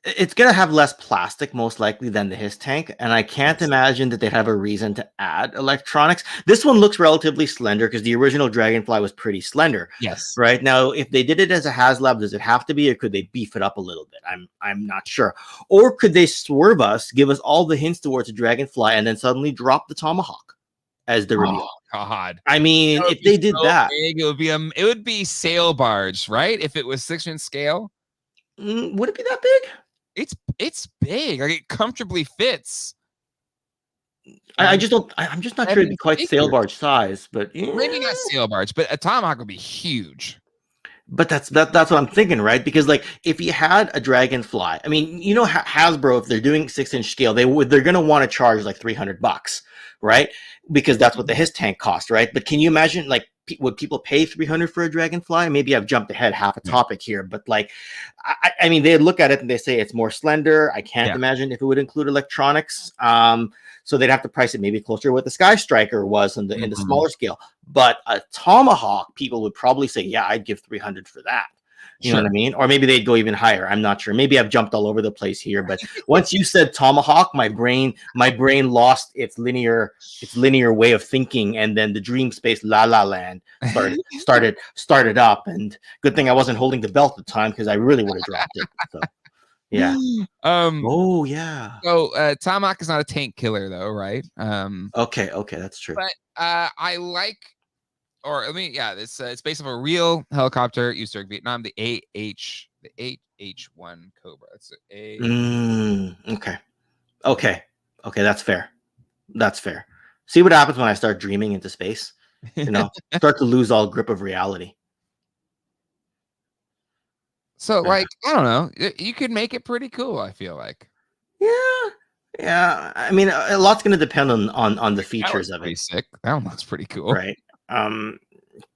It's gonna have less plastic most likely than the His tank, and I can't imagine that they'd have a reason to add electronics. This one looks relatively slender because the original Dragonfly was pretty slender. Yes. Right now, if they did it as a Haslab, does it have to be, or could they beef it up a little bit? I'm not sure. Or could they swerve us, give us all the hints towards a Dragonfly, and then suddenly drop the Tomahawk as the reveal? Oh, God. I mean, if they did that, big, it would be sail barge, right? If it was 6-inch scale, would it be that big? It's big. Like, it comfortably fits. I'm just not sure it'd be quite sail barge size, but maybe not sail barge, but a Tomahawk would be huge. But that's what I'm thinking, right? Because like if you had a Dragonfly, I mean, Hasbro, if they're doing 6-inch scale, they're gonna want to charge like $300, right? Because that's what the His tank cost, right? But can you imagine, like, would people pay $300 for a Dragonfly? Maybe I've jumped ahead half a topic here, but like, I mean, they look at it and they say it's more slender. I can't imagine if it would include electronics. So they'd have to price it maybe closer to what the Sky Striker was in the smaller scale. But a Tomahawk, people would probably say, yeah, I'd give $300 for that. You know what I mean? Or maybe they'd go even higher. I'm not sure. Maybe I've jumped all over the place here. But once you said Tomahawk, my brain lost its linear way of thinking, and then the dream space La La Land started up. And good thing I wasn't holding the belt at the time, because I really would have dropped it. So yeah. Oh yeah. So Tomahawk is not a tank killer though, right? Okay, that's true. But I like. Or it's based on a real helicopter used during Vietnam, the AH1 Cobra. It's Okay, that's fair. See what happens when I start dreaming into space. Start to lose all grip of reality. So, like, I don't know, you could make it pretty cool, I feel like. Yeah. I mean, a lot's going to depend on the features of it. Pretty sick. That one looks pretty cool, right?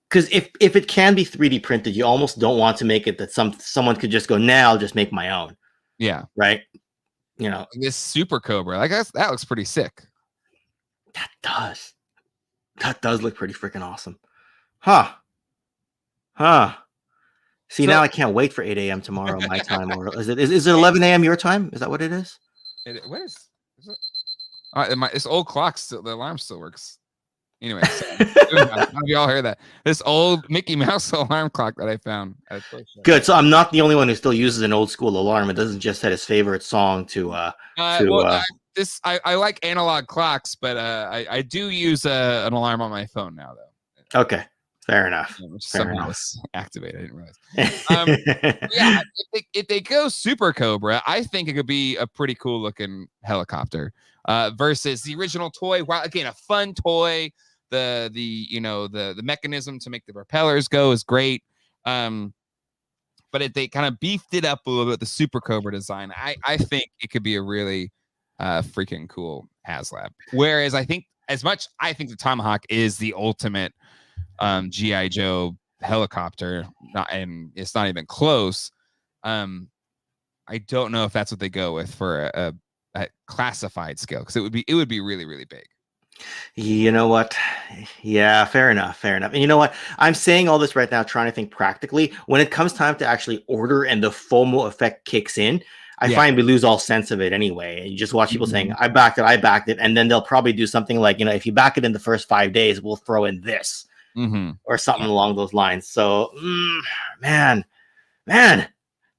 Because if it can be 3D printed, you almost don't want to make it that someone could just go, nah, I'll just make my own. Yeah. Right. This Super Cobra, like that looks pretty sick. That does look pretty freaking awesome. Huh. See, now I can't wait for 8 a.m. tomorrow, my time. Or is it 11 a.m. your time? Is that what it is? What is it? This old clock the alarm still works. Anyway, you all heard that. This old Mickey Mouse alarm clock that I found. Good. So I'm not the only one who still uses an old school alarm. It doesn't just set his favorite song to. I like analog clocks, but I do use an alarm on my phone now, though. Okay. Fair enough. Which Fair somehow enough. was activated. I didn't realize. Yeah, if they go Super Cobra, I think it could be a pretty cool looking helicopter versus the original toy. While again, a fun toy, the mechanism to make the propellers go is great. But if they kind of beefed it up a little bit, the Super Cobra design, I think it could be a really freaking cool Haslab. Whereas I think the Tomahawk is the ultimate GI Joe helicopter, and it's not even close. I don't know if that's what they go with for a classified scale, because it would be really, really big. You know what? Yeah, fair enough. Fair enough. And you know what? I'm saying all this right now, trying to think practically. When it comes time to actually order and the FOMO effect kicks in, I find we lose all sense of it anyway. And you just watch people saying, I backed it. And then they'll probably do something like, if you back it in the first 5 days, we'll throw in this or something along those lines. So, man.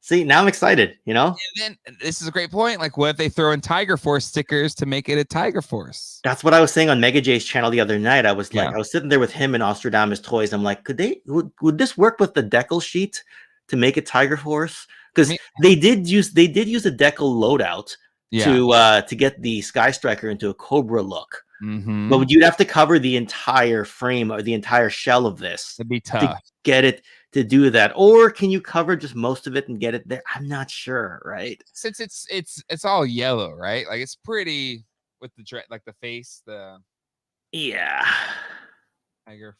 See, now I'm excited, And then this is a great point. Like, what if they throw in Tiger Force stickers to make it a Tiger Force? That's what I was saying on Mega J's channel the other night. I was like, I was sitting there with him and Ostradamus Toys. I'm like, would this work with the Decals sheet to make it Tiger Force? Because they did use a Decal loadout to get the Sky Striker into a Cobra look. But you'd have to cover the entire frame or the entire shell of this. It'd be tough to get it to do that. Or can you cover just most of it and get it there? I'm not sure, right? Since it's all yellow, right? Like, it's pretty with the like the face, Tiger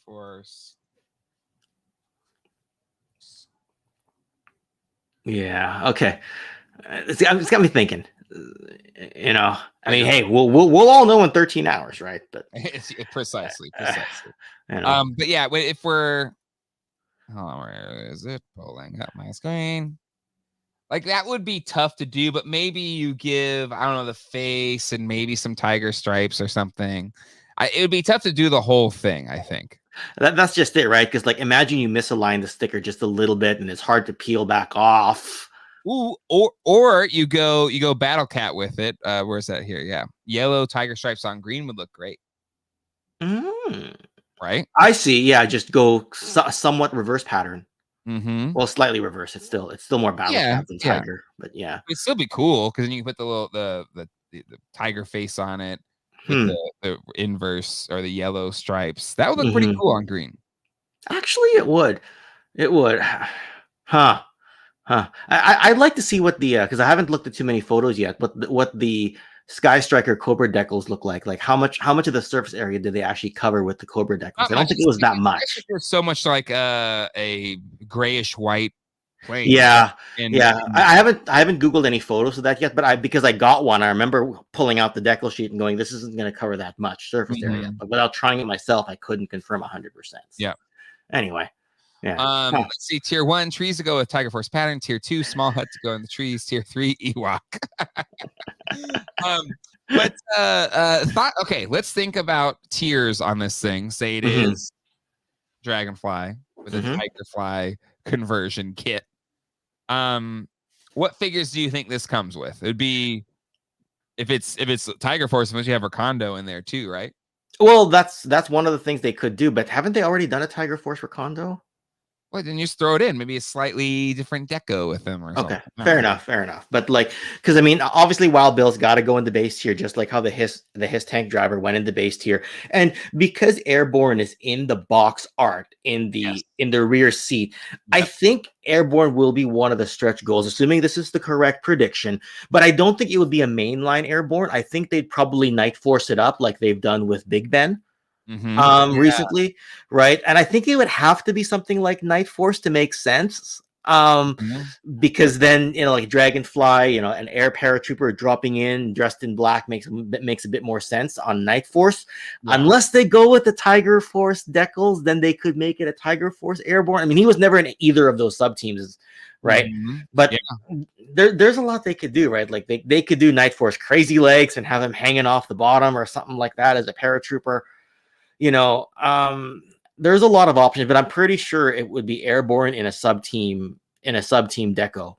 Force. Yeah. Okay. It's got me thinking. I mean, hey, we'll all know in 13 hours, right? But precisely. But yeah, if we're, hold on, where is it? Pulling up my screen. Like, that would be tough to do, but maybe you give, I don't know, the face and maybe some tiger stripes or something. It would be tough to do the whole thing, I think. That's just it, right? Because, like, imagine you misalign the sticker just a little bit and it's hard to peel back off. Ooh, or you go Battle Cat with it. Where's that here? Yeah, yellow tiger stripes on green would look great. Right? I see. Yeah, just go somewhat reverse pattern. Well, slightly reverse. It's still more Battle Cat than Tiger, but yeah, it'd still be cool because then you can put the tiger face on it with the inverse or the yellow stripes. That would look pretty cool on green. Actually, it would. Huh. I'd like to see what the because I haven't looked at too many photos yet, but what the Sky Striker Cobra decals look like. Like, how much of the surface area did they actually cover with the Cobra decals? I don't think it was that much. There's so much like a grayish white plane. Yeah. I haven't Googled any photos of that yet, but because I got one, I remember pulling out the decal sheet and going, this isn't going to cover that much surface area. But without trying it myself, I couldn't confirm 100%. Yeah. Anyway. Yeah. Let's see. Tier 1 trees to go with Tiger Force pattern. Tier 2 small hut to go in the trees. Tier 3 Ewok. Okay, let's think about tiers on this thing. Say it is Dragonfly with a Tigerfly conversion kit. What figures do you think this comes with? It'd be if it's Tiger Force, unless you have Recondo in there too, right? Well, that's one of the things they could do, but haven't they already done a Tiger Force Recondo? Well, then you just throw it in. Maybe a slightly different deco with them or something. Okay, fair enough. But like, because I mean, obviously Wild Bill's got to go in the base tier, just like how the Hiss tank driver went in the base tier. And because Airborne is in the box art in the rear seat, I think Airborne will be one of the stretch goals, assuming this is the correct prediction. But I don't think it would be a mainline Airborne. I think they'd probably Night Force it up like they've done with Big Ben. Recently, right? And I think it would have to be something like Night Force to make sense. Because then, like Dragonfly, an air paratrooper dropping in dressed in black makes a bit more sense on Night Force. Unless they go with the Tiger Force decals, then they could make it a Tiger Force Airborne. I mean, he was never in either of those sub teams, right? But there's a lot they could do, right? Like they could do Night Force crazy legs and have him hanging off the bottom or something like that as a paratrooper. There's a lot of options, but I'm pretty sure it would be Airborne in a sub team deco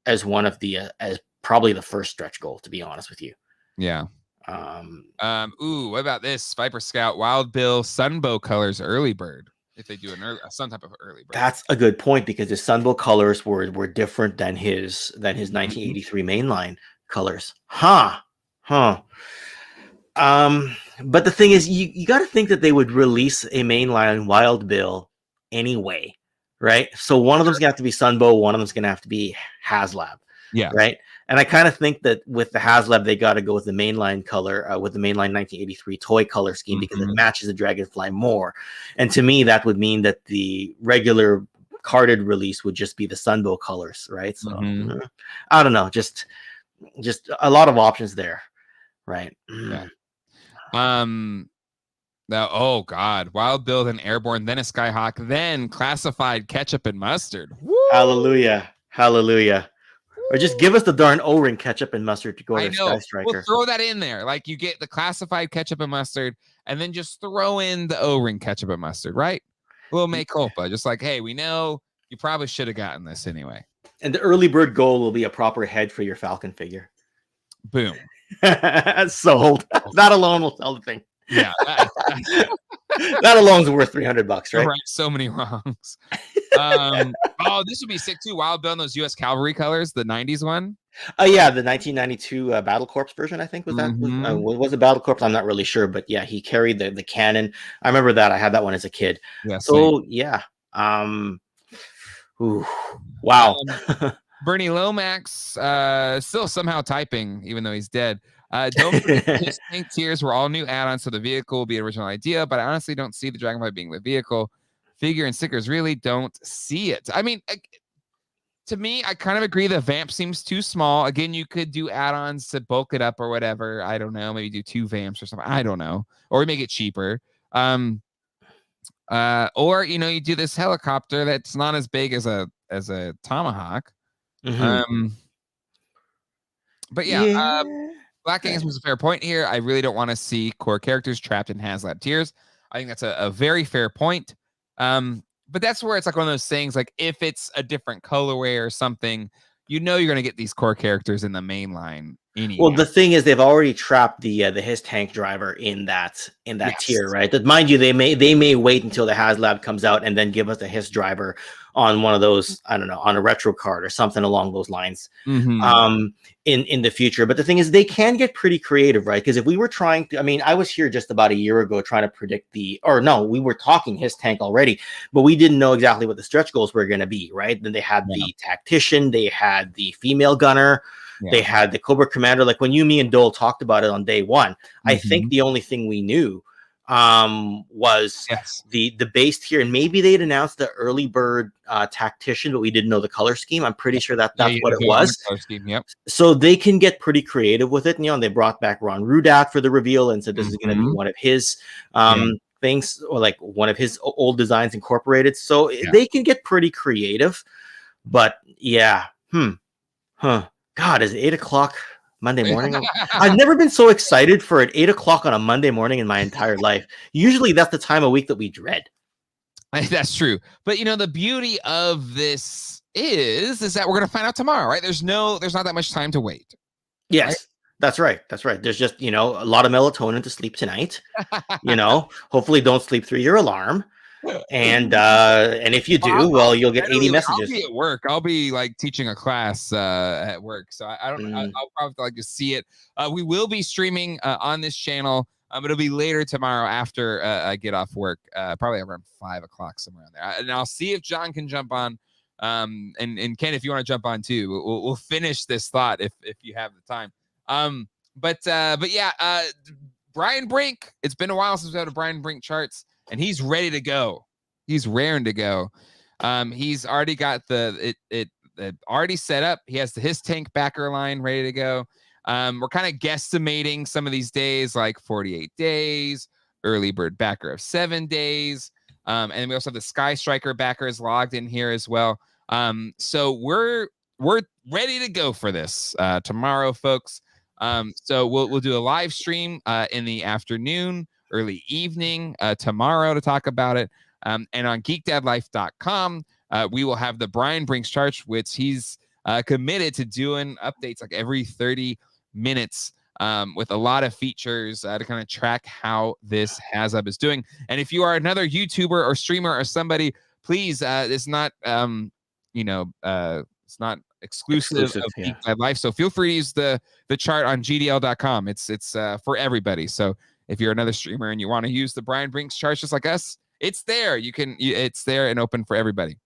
as one of the as probably the first stretch goal, to be honest with you. Yeah. What about this Viper Scout Wild Bill Sunbow colors early bird? if they do some type of early bird. That's a good point because his Sunbow colors were different than his 1983 mainline colors. Huh. But the thing is, you got to think that they would release a mainline Wild Bill anyway, right? So one of them's gonna have to be Sunbow, one of them's gonna have to be Haslab. Yeah. Right. And I kind of think that with the Haslab, they got to go with the mainline color, with the mainline 1983 toy color scheme because it matches the Dragonfly more. And to me, that would mean that the regular carded release would just be the Sunbow colors, right? So I don't know, just a lot of options there, right? Yeah. Now, oh God, Wild Bill, then Airborne, then a Skyhawk, then Classified Ketchup and Mustard. Woo! Hallelujah. Or just give us the darn O-ring ketchup and mustard to go to Sky Striker. We'll throw that in there. Like you get the Classified Ketchup and Mustard, and then just throw in the O-ring ketchup and mustard, right? We'll make culpa. Just like, hey, we know you probably should have gotten this anyway. And the early bird goal will be a proper head for your Falcon figure. Boom. Sold. That alone will sell the thing. Yeah. That alone's worth $300, right? Right. So many wrongs. Oh, this would be sick too. Wild Bill in those U.S. Cavalry colors, the 90s one. Yeah, the 1992 Battle Corps version, I think, was that. Was it Battle Corps? I'm not really sure, but yeah, he carried the cannon. I remember that. I had that one as a kid. Yeah. So yeah. Wow. Bernie Lomax still somehow typing, even though he's dead. Don't forget his tank tiers were all new add-ons, so the vehicle will be an original idea, but I honestly don't see the Dragonfly being the vehicle. Figure and stickers really don't see it. I mean, to me, I kind of agree the vamp seems too small. Again, you could do add-ons to bulk it up or whatever. I don't know. Maybe do 2 vamps or something. I don't know. Or make it cheaper. Or, you do this helicopter that's not as big as a Tomahawk. But yeah. Black Games was a fair point here. I really don't want to see core characters trapped in Haslab tiers. I think that's a very fair point. But that's where it's like one of those things, like if it's a different colorway or something, you're going to get these core characters in the main line anyway. Well, the thing is, they've already trapped the his tank driver in that tier, right? That, mind you, they may wait until the Haslab comes out and then give us a his driver on one of those, I don't know, on a retro card or something along those lines in the future. But the thing is, they can get pretty creative, right? Because if we were trying to, I mean, I was here just about a year ago trying to predict we were talking his tank already, but we didn't know exactly what the stretch goals were going to be, right? Then they had the tactician, they had the female gunner, they had the Cobra commander. Like when me and Dole talked about it on day one, I think the only thing we knew was the base tier, and maybe they'd announced the early bird tactician, but we didn't know the color scheme. I'm pretty sure that's what it was. Scheme, yep. So they can get pretty creative with it. And they brought back Ron Rudat for the reveal and said this is going to be one of his things, or like one of his old designs incorporated. So they can get pretty creative. But God, is it 8 o'clock Monday morning? I've never been so excited for an 8 o'clock on a Monday morning in my entire life. Usually that's the time of week that we dread. That's true. But the beauty of this is that we're going to find out tomorrow, right? There's not that much time to wait. Yes. Right? That's right. There's just, a lot of melatonin to sleep tonight. Hopefully don't sleep through your alarm. And if you do, well, you'll get 80 messages. I'll be at work. I'll be like teaching a class at work, so I don't. I'll probably like to see it. We will be streaming on this channel. It'll be later tomorrow after I get off work, probably around 5 o'clock somewhere in there. And I'll see if John can jump on. And Ken, if you want to jump on too, we'll finish this thought if you have the time. But yeah, Brian Brink. It's been a while since we had a Brian Brink charts. And he's ready to go. He's raring to go. He's already got it already set up. He has his tank backer line ready to go. We're kind of guesstimating some of these days, like 48 days, early bird backer of 7 days. And we also have the Sky Striker backers logged in here as well. So we're ready to go for this tomorrow, folks. So we'll do a live stream in the afternoon, early evening tomorrow to talk about it. And on geekdadlife.com, we will have the Brian Brinks charts, which he's committed to doing updates like every 30 minutes with a lot of features to kind of track how this Haslab is doing. And if you are another YouTuber or streamer or somebody, please, it's not, it's not exclusive of Geek by Life. So feel free to use the chart on GDL.com. It's for everybody. So if you're another streamer and you want to use the Brian Brinks charts just like us, it's there. It's there and open for everybody.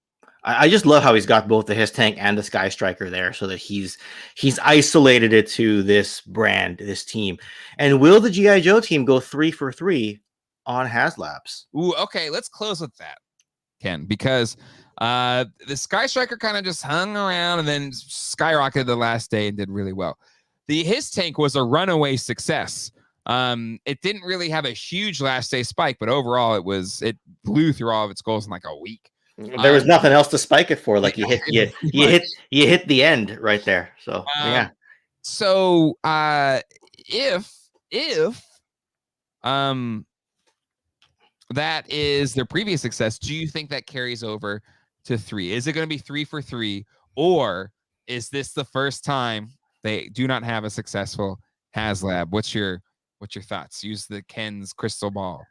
I just love how he's got both the His Tank and the Sky Striker there, so that he's isolated it to this brand, this team. And will the G.I. Joe team go 3 for 3 on Haslabs? Ooh, okay, let's close with that, Ken, because the Sky Striker kind of just hung around and then skyrocketed the last day and did really well. The His Tank was a runaway success. It didn't really have a huge last day spike, but overall it blew through all of its goals in like a week. There was nothing else to spike it for. Like you hit the end right there. So yeah. So if that is their previous success, do you think that carries over to 3? Is it going to be 3 for 3, or is this the first time they do not have a successful Haslab? What's your thoughts? Use the Ken's crystal ball.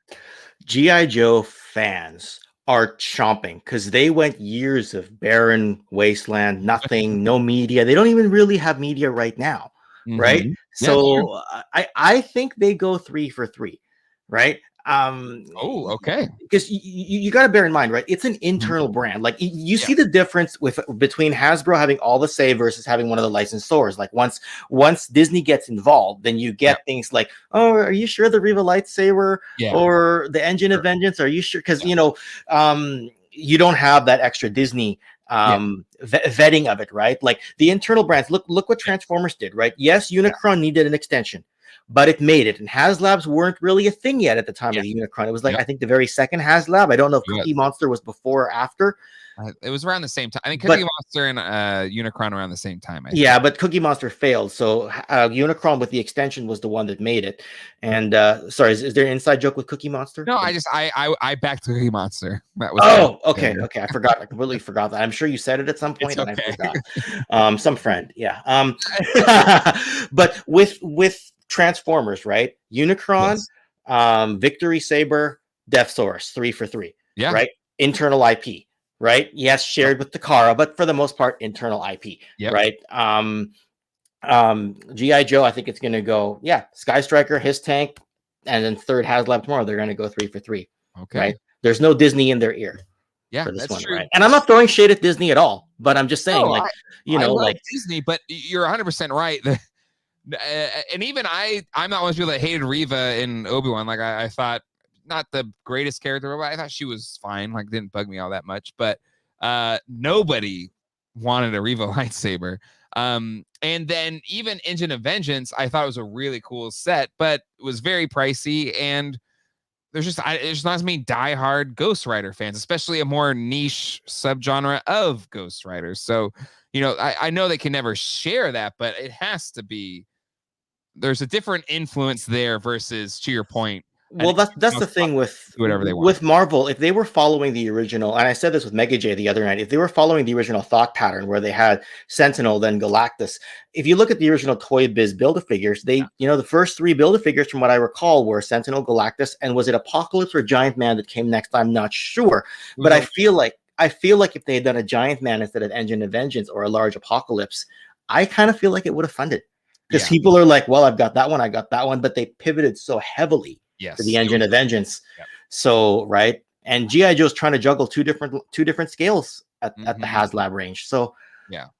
G.I. Joe fans are chomping because they went years of barren wasteland, nothing, no media. They don't even really have media right now, right? So I think they go 3 for 3, right? Okay. Because you got to bear in mind, right? It's an internal brand. Like you see the difference between Hasbro having all the say versus having one of the licensed stores. Like once Disney gets involved, then you get things like, oh, are you sure the Riva lightsaber or the Engine of Vengeance? Are you sure? Because you don't have that extra Disney vetting of it, right? Like the internal brands. Look what Transformers did, right? Yes, Unicron needed an extension, but it made it. And Haslabs weren't really a thing yet at the time of the Unicron. It was like, I think the very second Haslab. I don't know if Cookie Monster was before or after. It was around the same time. I think Cookie Monster and Unicron around the same time. But Cookie Monster failed. So Unicron with the extension was the one that made it. And sorry, is there an inside joke with Cookie Monster? No, I backed Cookie Monster. That was okay. I forgot. I completely forgot that. I'm sure you said it at some point and I forgot. Some friend, but with Transformers, right? Unicron, Victory Saber, Deathsaurus, 3 for 3. Yeah. Right? Internal IP. Right? Yes, shared with Takara, but for the most part, internal IP. Right? G.I. Joe, I think it's gonna go, Sky Striker, His Tank, and then third Haslab tomorrow. They're gonna go 3 for 3. Okay. Right? There's no Disney in their ear. Yeah, for this that's one, true. Right? And I'm not throwing shade at Disney at all, but I'm just saying, I love Disney, but you're 100% right. And even I'm not one of those people that hated Reva in Obi-Wan. Like I thought, not the greatest character, but I thought she was fine. Like didn't bug me all that much. But nobody wanted a Reva lightsaber. And then even Engine of Vengeance, I thought it was a really cool set, but it was very pricey. And there's not as many diehard Ghost Rider fans, especially a more niche subgenre of Ghost Riders. So, I know they can never share that, but it has to be. There's a different influence there versus, to your point. Well, that's the thing with whatever they want. With Marvel. If they were following the original, and I said this with Mega J the other night, if they were following the original thought pattern where they had Sentinel, then Galactus. If you look at the original Toy Biz Build-A-Figures, they, the first 3 Build-A-Figures from what I recall were Sentinel, Galactus, and was it Apocalypse or Giant Man that came next? I'm not sure, but I feel like if they had done a Giant Man instead of Engine of Vengeance or a large Apocalypse, I kind of feel like it would have funded, because people are like, well, I got that one, but they pivoted so heavily. To the Engine of Vengeance. So, right. And G.I. Joe's trying to juggle two different scales at the Haslab range. So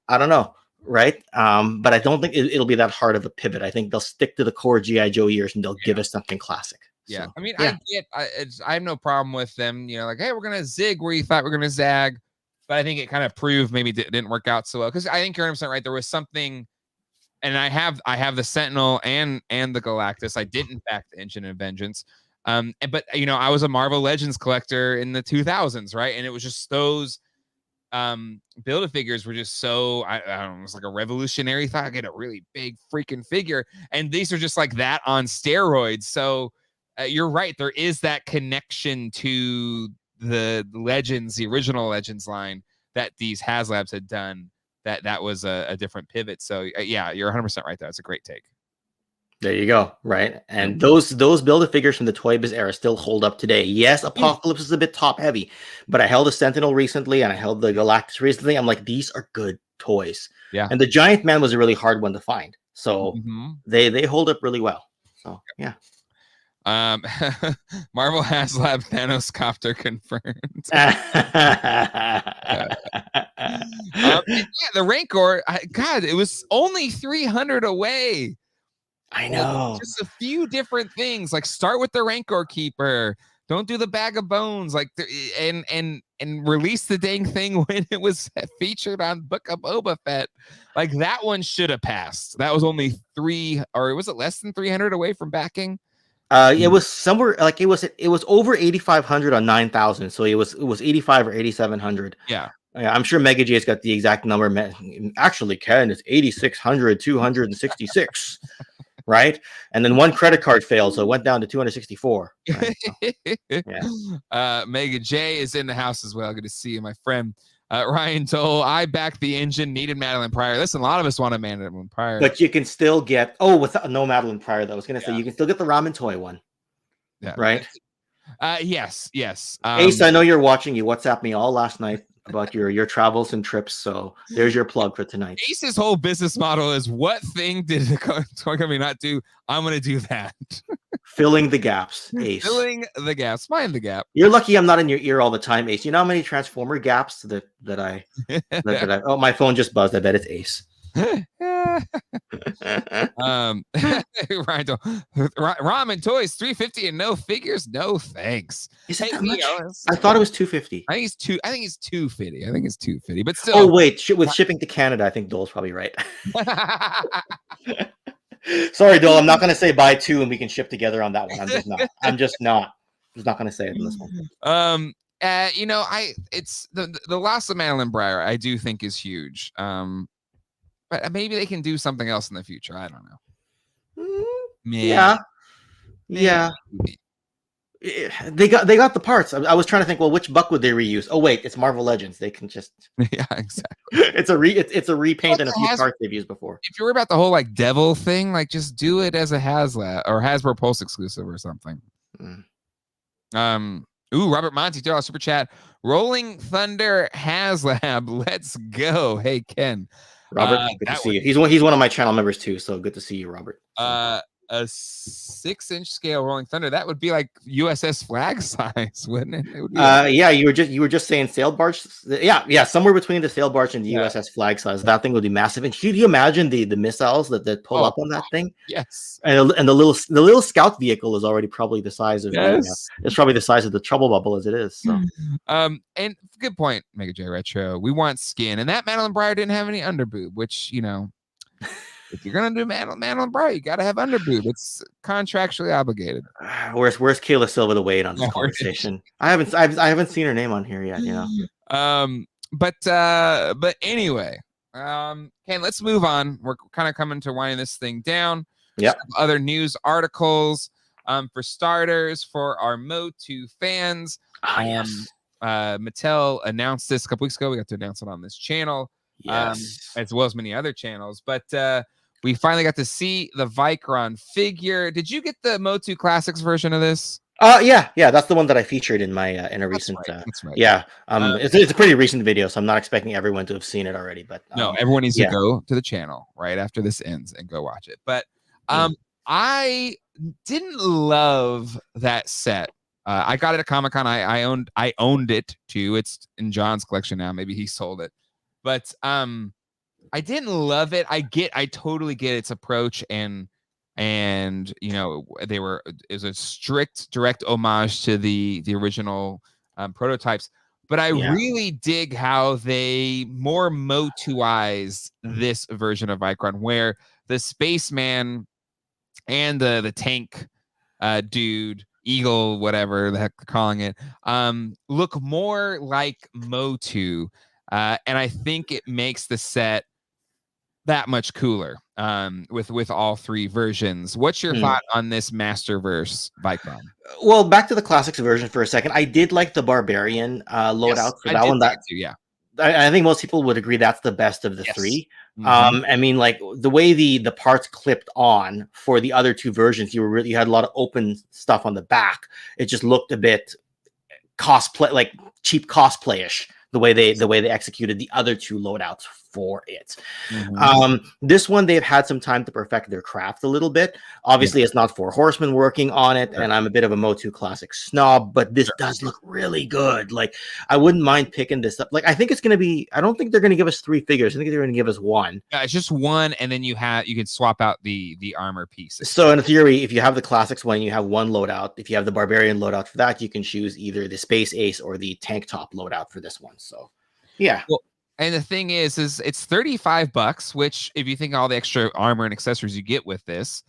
I don't know. Right. But I don't think it'll be that hard of a pivot. I think they'll stick to the core G.I. Joe years and they'll give us something classic. Yeah. So, I mean, I have no problem with them, like, hey, we're going to zig where you thought we're going to zag. But I think it kind of proved maybe it didn't work out so well. Because I think you're 100% right. There was something. And I have the Sentinel and the Galactus. I didn't back the Engine of Vengeance. But I was a Marvel Legends collector in the 2000s, right? And it was just those Build-A-Figures were just so, I don't know, it was like a revolutionary thought. I get a really big freaking figure. And these are just like that on steroids. So you're right. There is that connection to the Legends, the original Legends line that these Haslabs had done. That was a different pivot. So, you're 100% right there. That's a great take. There you go. Right. And those Build-A-Figures from the Toy Biz era still hold up today. Yes, Apocalypse is a bit top heavy, but I held a Sentinel recently and I held the Galactus recently. I'm like, these are good toys. Yeah. And the Giant Man was a really hard one to find. So they hold up really well. So yeah. Marvel Haslab Thanos Copter confirmed. The Rancor, God, it was only 300 away. I know. Just a few different things, like start with the Rancor Keeper. Don't do the Bag of Bones, like and release the dang thing when it was featured on Book of Boba Fett. Like that one should have passed. That was only was it less than 300 away from backing? It was somewhere like it was over 8,500 on 9,000, so it was 85 or 8,700. Yeah, I'm sure Mega J's got the exact number. Actually, Ken, it's 8,600, 266, right? And then one credit card failed, so it went down to 264. Right? So, yeah. Mega J is in the house as well. Good to see you, my friend. Ryan Toll, I backed the engine, needed Madeline Pryor. Listen, a lot of us want a Madeline Pryor. But you can still get, without no Madeline Pryor, though. I was going to say, you can still get the ramen toy one. Yeah. Right? Yes. Ace, I know you're watching. You WhatsApp me all last night about your travels and trips. So there's your plug for tonight. Ace's whole business model is, what thing did the toy company not do? I'm going to do that. Filling the gaps, Ace. Filling the gaps. Find the gap. You're lucky I'm not in your ear all the time, Ace. You know how many Transformer gaps that I oh, my phone just buzzed. I bet it's Ace. Ramen toys 350 and no figures. No thanks. Is it that much? I thought it was 250. I think it's 250. I think it's 250. But still. Oh wait, with shipping to Canada, I think Dole's probably right. Sorry, Dole. I'm not going to say buy two and we can ship together on that one. I'm just not going to say it in this one. It's the loss of Madeline Pryor, I do think is huge. But maybe they can do something else in the future. I don't know. Yeah. They got the parts. I was trying to think, well, which buck would they reuse? Oh wait, it's Marvel Legends. They can just yeah, exactly. It's a repaint and a few parts they've used before. If you're worried about the whole like devil thing, like just do it as a Haslab or Hasbro Pulse exclusive or something. Robert Monty threw out super chat. Rolling Thunder Haslab. Let's go. Hey Ken. Robert, good to see you. He's one of my channel members too, so good to see you, Robert. A 6-inch scale Rolling Thunder, that would be like USS Flag size, wouldn't it? It would be yeah, you were just saying sail barge. Yeah, somewhere between the sail barge and the USS Flag size. That thing would be massive. And could you imagine the missiles that pull up on that thing? Yes. And the little scout vehicle is already probably the size of it's probably the size of the Trouble Bubble as it is. So and good point, Mega J Retro. We want skin, and that Madeline Pryor didn't have any underboob, which if you're gonna do Madeline Pryor, you gotta have underboob. It's contractually obligated. Where's Kayla Silva to weigh in on this conversation? I haven't seen her name on here yet. But anyway, Ken, let's move on. We're kind of coming to winding this thing down. Yeah. Other news articles. For starters, for our Motu fans, Mattel announced this a couple weeks ago. We got to announce it on this channel. Yes. As well as many other channels, but we finally got to see the Vicron figure. Did you get the Motu Classics version of this? Yeah, that's the one that I featured in my in a recent. That's right. Yeah, it's a pretty recent video, so I'm not expecting everyone to have seen it already. But no, everyone needs to go to the channel right after this ends and go watch it. But I didn't love that set. I got it at Comic-Con. I owned it too. It's in John's collection now. Maybe he sold it. But I didn't love it. I totally get its approach, and it was a strict direct homage to the original prototypes. But I really dig how they more Motuized this version of Vicron, where the spaceman and the tank dude, Eagle, whatever the heck they're calling it, look more like Motu. And I think it makes the set that much cooler with all three versions. What's your thought on this Masterverse Vicron? Well, back to the Classics version for a second. I did like the Barbarian loadout for that one. I think most people would agree that's the best of the three. Mhm. I mean, like the way the parts clipped on for the other two versions, you had a lot of open stuff on the back. It just looked a bit cosplay, like cheap cosplayish. The way they executed the other two loadouts for it. This one, they've had some time to perfect their craft a little bit. Obviously, it's not Four Horsemen working on it, and I'm a bit of a Motu Classic snob, but this does look really good. Like, I wouldn't mind picking this up. Like, I think it's going to be, I don't think they're going to give us 3 figures. I think they're going to give us 1. Yeah, it's just 1, and then you can swap out the armor pieces. So in theory, if you have the Classics one, you have 1 loadout. If you have the Barbarian loadout for that, you can choose either the Space Ace or the Tank Top loadout for this one. So, yeah. Well, and the thing is it's $35, which if you think all the extra armor and accessories you get with this,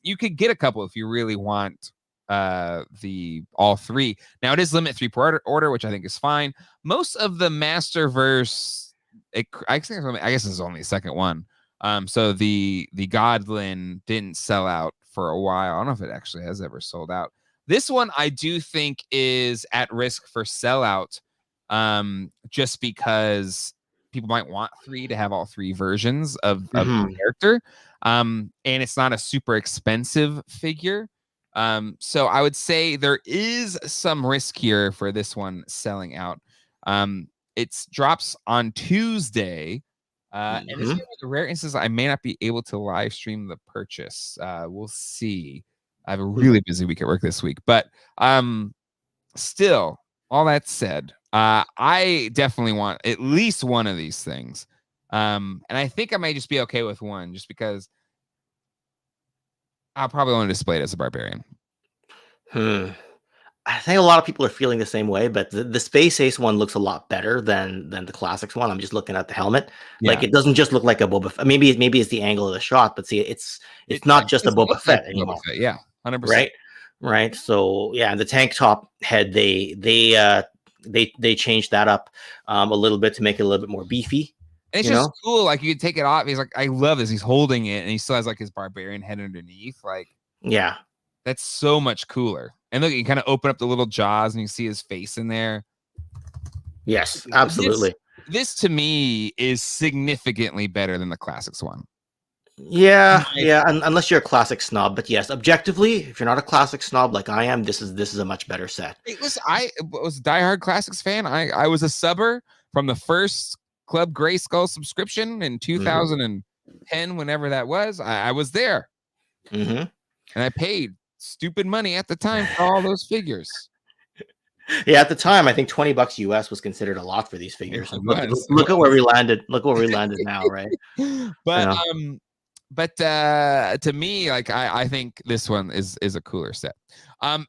you could get a couple if you really want the all 3. Now it is limit 3 per order, which I think is fine. Most of the Masterverse, I guess this is only the second one. So the Godlin didn't sell out for a while. I don't know if it actually has ever sold out. This one I do think is at risk for sellout, just because people might want 3 to have all 3 versions of the character. And it's not a super expensive figure. So I would say there is some risk here for this one selling out. It drops on Tuesday. And this is one of the rare instances I may not be able to live stream the purchase. We'll see. I have a really busy week at work this week, but still, all that said, I definitely want at least one of these things. And I think I might just be okay with 1 just because I'll probably want to display it as a Barbarian. I think a lot of people are feeling the same way, but the Space Ace one looks a lot better than the Classics one. I'm just looking at the helmet. Yeah. Like, it doesn't just look like a Boba Fett. Maybe it's the angle of the shot, but see, it's not just a Boba Fett anymore. Boba Fett, yeah, 100%. Right. So yeah, the tank top head, they changed that up a little bit to make it a little bit more beefy. And it's just cool. Like, you can take it off. He's like, I love this. He's holding it, and he still has like his Barbarian head underneath. Like, yeah, that's so much cooler. And look, you can kind of open up the little jaws, and you see his face in there. Yes, absolutely. This to me is significantly better than the Classics one. Yeah. Unless you're a Classic snob, but yes, objectively, if you're not a Classic snob like I am, this is a much better set. Hey, listen, I was a diehard Classics fan. I was a subber from the first Club Grayskull subscription in 2010, whenever that was. I was there, and I paid stupid money at the time for all those figures. Yeah, at the time, I think $20 US was considered a lot for these figures. Look at where we landed. Look where we landed now, right? But to me, like, I think this one is a cooler set.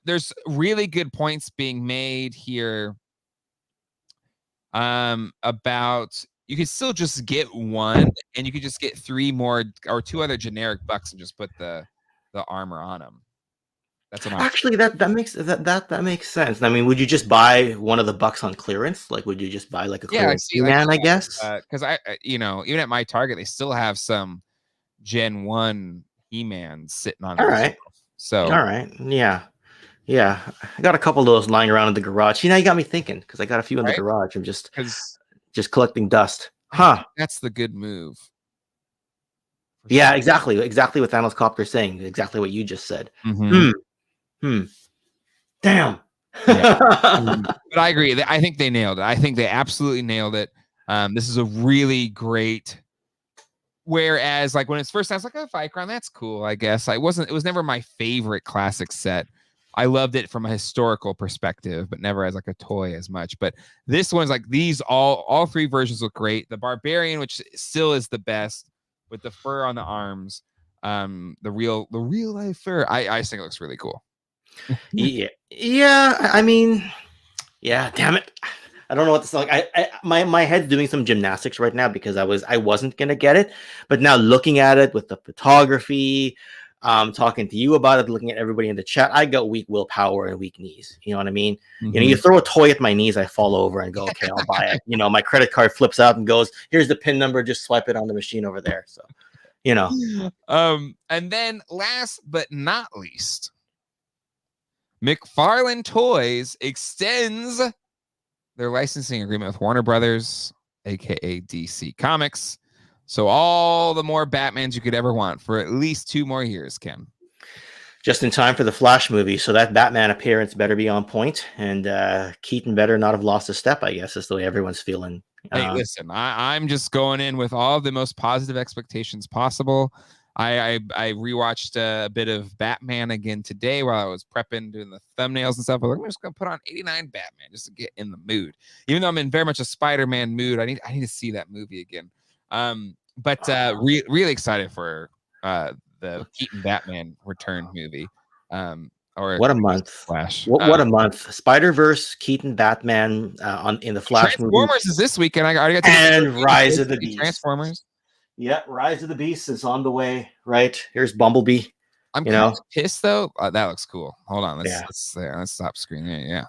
There's really good points being made here about you could still just get 1, and you could just get 3 more or 2 other generic bucks and just put the armor on them. That's what actually that makes sense. I mean, would you just buy one of the bucks on clearance? Like, would you just buy like a clearance man? I guess because I even at my Target, they still have some Gen 1 He-Man sitting on. All right. So all right, yeah. I got a couple of those lying around in the garage. See, now you got me thinking, because I got a few in the garage. I'm just collecting dust. That's the good move. Yeah, exactly what Thanos Copter is saying. Exactly what you just said. Damn. But I agree. I think they nailed it. I think they absolutely nailed it. This is a really great. Whereas, like, when it's first, I was like, "Oh, Vicron, that's cool." I guess it was never my favorite classic set. I loved it from a historical perspective, but never as like a toy as much. But this one's like these all 3 versions look great. The Barbarian, which still is the best, with the fur on the arms, the real life fur. I just think it looks really cool. Yeah. I mean, yeah. Damn it. I don't know what this is like. My head's doing some gymnastics right now because I wasn't gonna get it, but now looking at it with the photography, talking to you about it, looking at everybody in the chat, I got weak willpower and weak knees. You know what I mean? You throw a toy at my knees, I fall over and go, okay, I'll buy it. My credit card flips out and goes, here's the PIN number, just swipe it on the machine over there. So, And then last but not least, McFarlane Toys extends their licensing agreement with Warner Brothers. aka DC Comics. So all the more Batmans you could ever want for at least 2 more years, Ken. Just in time for the Flash movie, so that Batman appearance better be on point, and Keaton better not have lost a step, I guess, is the way everyone's feeling. Hey, listen, I'm just going in with all the most positive expectations possible. I rewatched a bit of Batman again today while I was prepping, doing the thumbnails and stuff. I'm just gonna put on 89 Batman just to get in the mood. Even though I'm in very much a Spider-Man mood, I need to see that movie again. Really excited for the Keaton Batman return movie. Or what a month! Flash. What a month! Spider-Verse, Keaton, Batman in the Flash movie. Transformers is this weekend. I already got and Rise of the Beast. Transformers. Yeah, Rise of the Beast is on the way. Right, here's Bumblebee. I'm kind of pissed though. That looks cool. Hold on, let's stop screening it.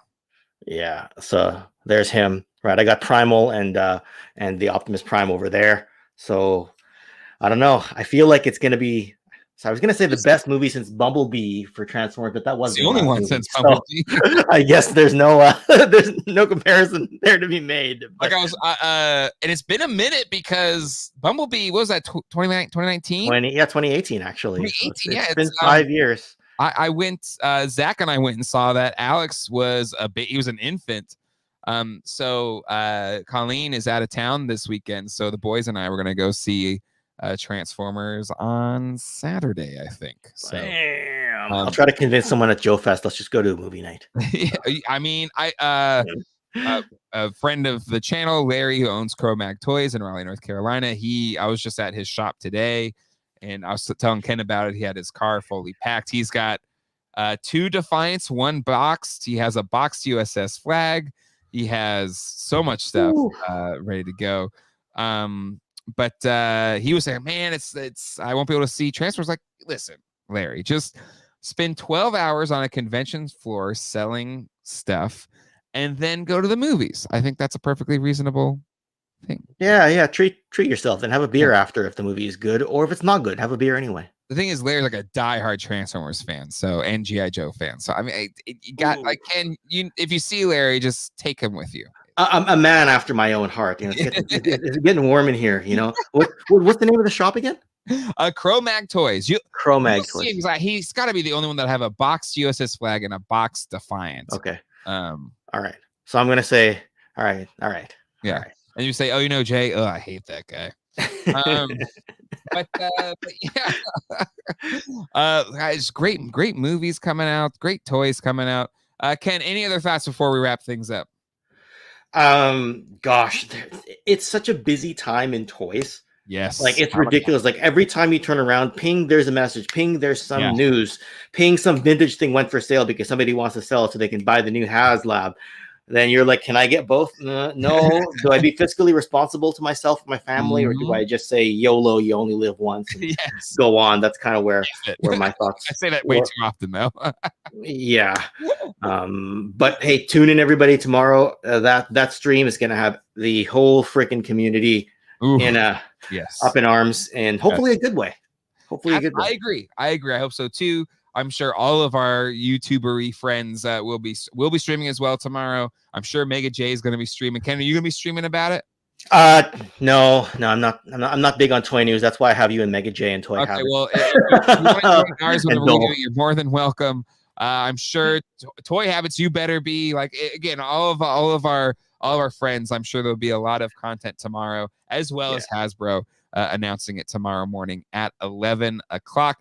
Yeah. So there's him. Right, I got Primal and the Optimus Prime over there. So I don't know. I feel like it's gonna be. So I was gonna say the best movie since Bumblebee for Transformers, but that wasn't the only one movie. since Bumblebee. So I guess there's no comparison there to be made. But. Like I was, and it's been a minute because Bumblebee, what was that 2019? 2018 actually. 2018, it's been 5 years. I went. Zach and I went and saw that. Alex was he was an infant. So Colleen is out of town this weekend, so the boys and I were gonna go see Transformers on Saturday, I think. So I'll try to convince someone at Joe Fest. Let's just go to a movie night. Yeah, I mean, a friend of the channel, Larry, who owns Cro-Mag Toys in Raleigh, North Carolina. I was just at his shop today, and I was telling Ken about it. He had his car fully packed. He's got 2 Defiants, 1 boxed. He has a boxed USS Flag. He has so much stuff ready to go. But he was saying, man, it's I won't be able to see Transformers. Like, listen, Larry, just spend 12 hours on a convention floor selling stuff and then go to the movies. I think that's a perfectly reasonable thing. Yeah. Treat yourself and have a beer after if the movie is good, or if it's not good, have a beer anyway. The thing is, Larry's like a diehard Transformers fan, and GI Joe fan. So I mean, you got like, if you see Larry, just take him with you. I'm a man after my own heart. It's getting warm in here. What's the name of the shop again? Cro-Mag Toys. Cro-Mag Toys. He's got to be the only one that have a boxed USS Flag and a boxed Defiant. Okay. All right. So I'm gonna say, all right. Yeah. All right. And you say, oh, Jay. Oh, I hate that guy. But yeah. Guys, great movies coming out. Great toys coming out. Ken, any other thoughts before we wrap things up? Gosh, it's such a busy time in toys. Yes, like it's ridiculous. Like every time you turn around, ping, there's a message. Ping, there's some news. Ping, some vintage thing went for sale because somebody wants to sell it so they can buy the new Haslab. Then you're like, can I get both? No. Do I be fiscally responsible to myself and my family, or do I just say YOLO, you only live once? Yes. Go on. That's kind of where my thoughts. I say that way too often, though. Yeah. But hey, tune in everybody tomorrow. That stream is going to have the whole freaking community up in arms, and hopefully a good way. Hopefully a good way. I agree. I hope so too. I'm sure all of our YouTuber-y friends will be streaming as well tomorrow. I'm sure Mega J is going to be streaming. Ken, are you going to be streaming about it? No, I'm not big on toy news. That's why I have you and Mega J and Toy Habits. Okay, well, if you want to join ours whenever we do it, you're more than welcome. I'm sure Toy Habits, you better be like, again, all of our friends. I'm sure there'll be a lot of content tomorrow, as well as Hasbro announcing it tomorrow morning at 11 o'clock.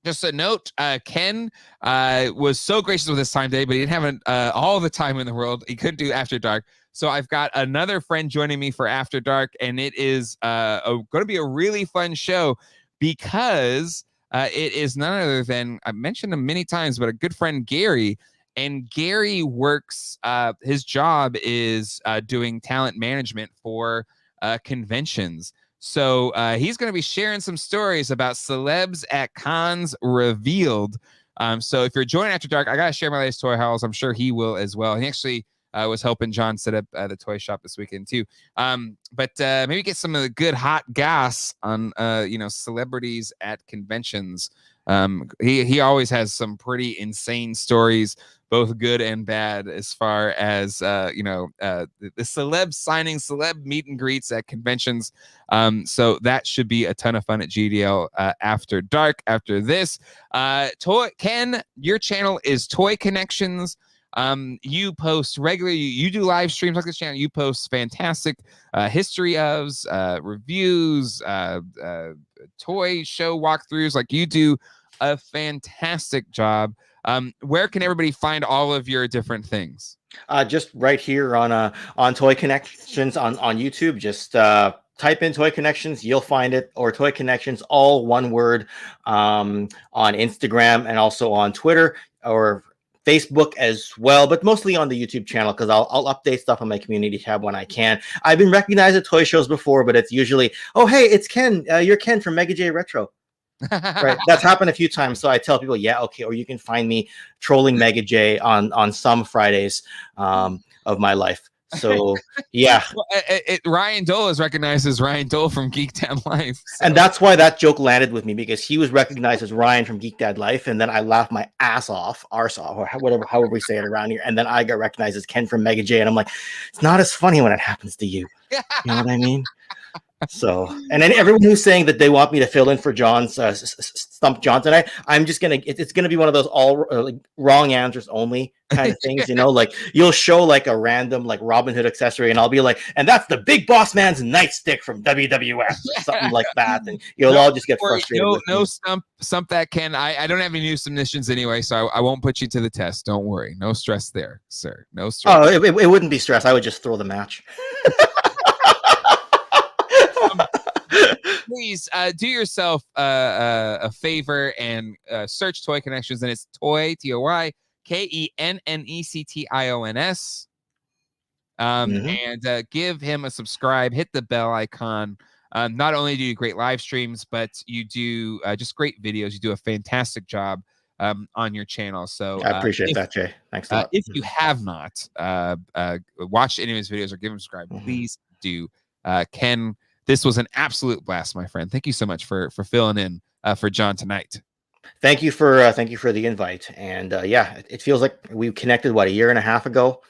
Just a note, Ken was so gracious with his time today, but he didn't have all the time in the world. He couldn't do After Dark. So I've got another friend joining me for After Dark, and it is going to be a really fun show because it is none other than, I've mentioned him many times, but a good friend, Gary. And Gary works, his job is doing talent management for conventions. So he's going to be sharing some stories about celebs at cons revealed. So if you're joining After Dark, I got to share my latest toy hauls. I'm sure he will as well. He actually was helping John set up the toy shop this weekend too. But maybe get some of the good hot gas on, celebrities at conventions. He always has some pretty insane stories, both good and bad, as far as the celeb signings, celeb meet and greets at conventions. So that should be a ton of fun at GDL after dark. After this, Ken, your channel is Toy Connections. You post regularly, you do live streams like this channel, you post fantastic history ofs, reviews, toy show walkthroughs. Like, you do a fantastic job. Where can everybody find all of your different things? Just right here on Toy Connections on YouTube. Just type in Toy Connections, you'll find it, or Toy Connections, all one word, on Instagram and also on Twitter or Facebook as well, but mostly on the YouTube channel, because I'll update stuff on my community tab when I can. I've been recognized at toy shows before, but it's usually, oh, hey, it's Ken. You're Ken from Mega J Retro. Right, that's happened a few times. So I tell people, yeah, okay, or you can find me trolling Mega J on some Fridays of my life. So yeah, well, Ryan Dole is recognized as Ryan Dole from Geek Dad Life, so. And that's why that joke landed with me, because he was recognized as Ryan from Geek Dad Life, and then I laughed my ass off, arse off, or however we say it around here, and then I got recognized as Ken from Mega J, and I'm like, it's not as funny when it happens to you. You know what I mean? So, and then everyone who's saying that they want me to fill in for John's Stump John tonight, I'm just gonna, it's gonna be one of those all like wrong answers only kind of things, you know, like you'll show like a random like Robin Hood accessory, and I'll be like, and that's the Big Boss Man's nightstick from WWF, or something like that, and you'll all just get frustrated. No stump that, Ken. I don't have any new submissions anyway, so I won't put you to the test. Don't worry, no stress there, sir. No stress. Oh, it wouldn't be stress. I would just throw the match. Please do yourself a favor and search Toy Connections, and it's Toy, Toy, Kennections. And give him a subscribe, hit the bell icon. Not only do you great live streams, but you do just great videos. You do a fantastic job on your channel. So I appreciate that, Jay. Thanks a lot. If you have not watched any of his videos or give him a subscribe, please do. Ken, this was an absolute blast, my friend. Thank you so much for filling in for John tonight. Thank you for the invite. And yeah, it feels like we connected a year and a half ago.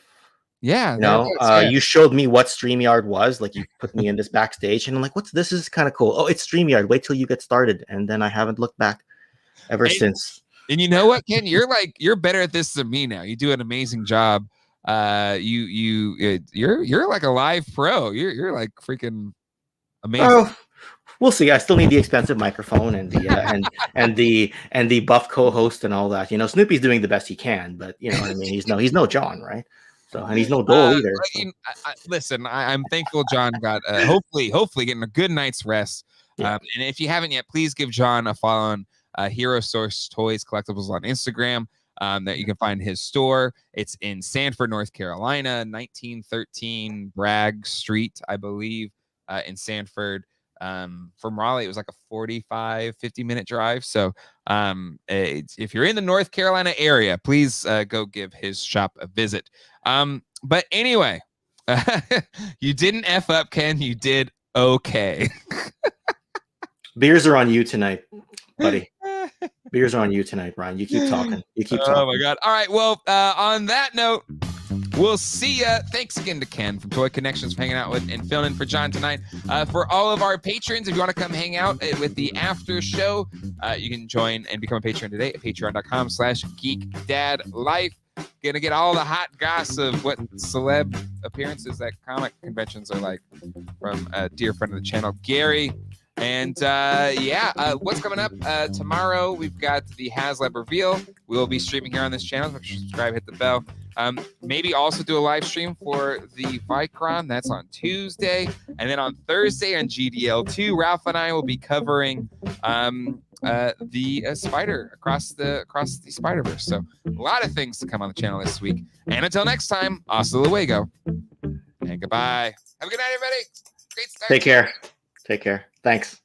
Yeah, you know, you showed me what StreamYard was. Like, you put me in this backstage, and I'm like, "What's this? Is kind of cool." Oh, it's StreamYard. Wait till you get started, and then I haven't looked back ever since. And you know what, Ken? You're better at this than me now. You do an amazing job. You're like a live pro. You're like freaking amazing. Oh, we'll see. I still need the expensive microphone and the and the buff co-host and all that. You know, Snoopy's doing the best he can, but you know what I mean. He's no John, right? So, and he's no Dole either. So. Listen, I'm thankful John got hopefully getting a good night's rest. Yeah. And if you haven't yet, please give John a follow on Hero Source Toys Collectibles on Instagram. That you can find his store. It's in Sanford, North Carolina, 1913 Bragg Street, I believe, in Sanford. From Raleigh, it was like a 50-minute drive. So if you're in the North Carolina area, please go give his shop a visit. But anyway, you didn't F up, Ken. You did okay. Beers are on you tonight, buddy. Beers are on you tonight, Brian. You keep talking. Oh my God. All right. Well, on that note, we'll see ya. Thanks again to Ken from Toy Connections for hanging out with and filling in for John tonight. For all of our patrons, if you want to come hang out with the after show, you can join and become a patron today at patreon.com/geekdadlife. Gonna get all the hot gossip, what celeb appearances at comic conventions are like, from a dear friend of the channel, Gary. And what's coming up tomorrow? We've got the Haslab reveal. We will be streaming here on this channel. Make sure you subscribe, hit the bell. Maybe also do a live stream for the Vicron. That's on Tuesday. And then on Thursday on GDL2, Ralph and I will be covering the spider across the Spider-Verse. So a lot of things to come on the channel this week. And until next time, hasta luego. And goodbye. Have a good night, everybody. Great start. Take care. Thanks.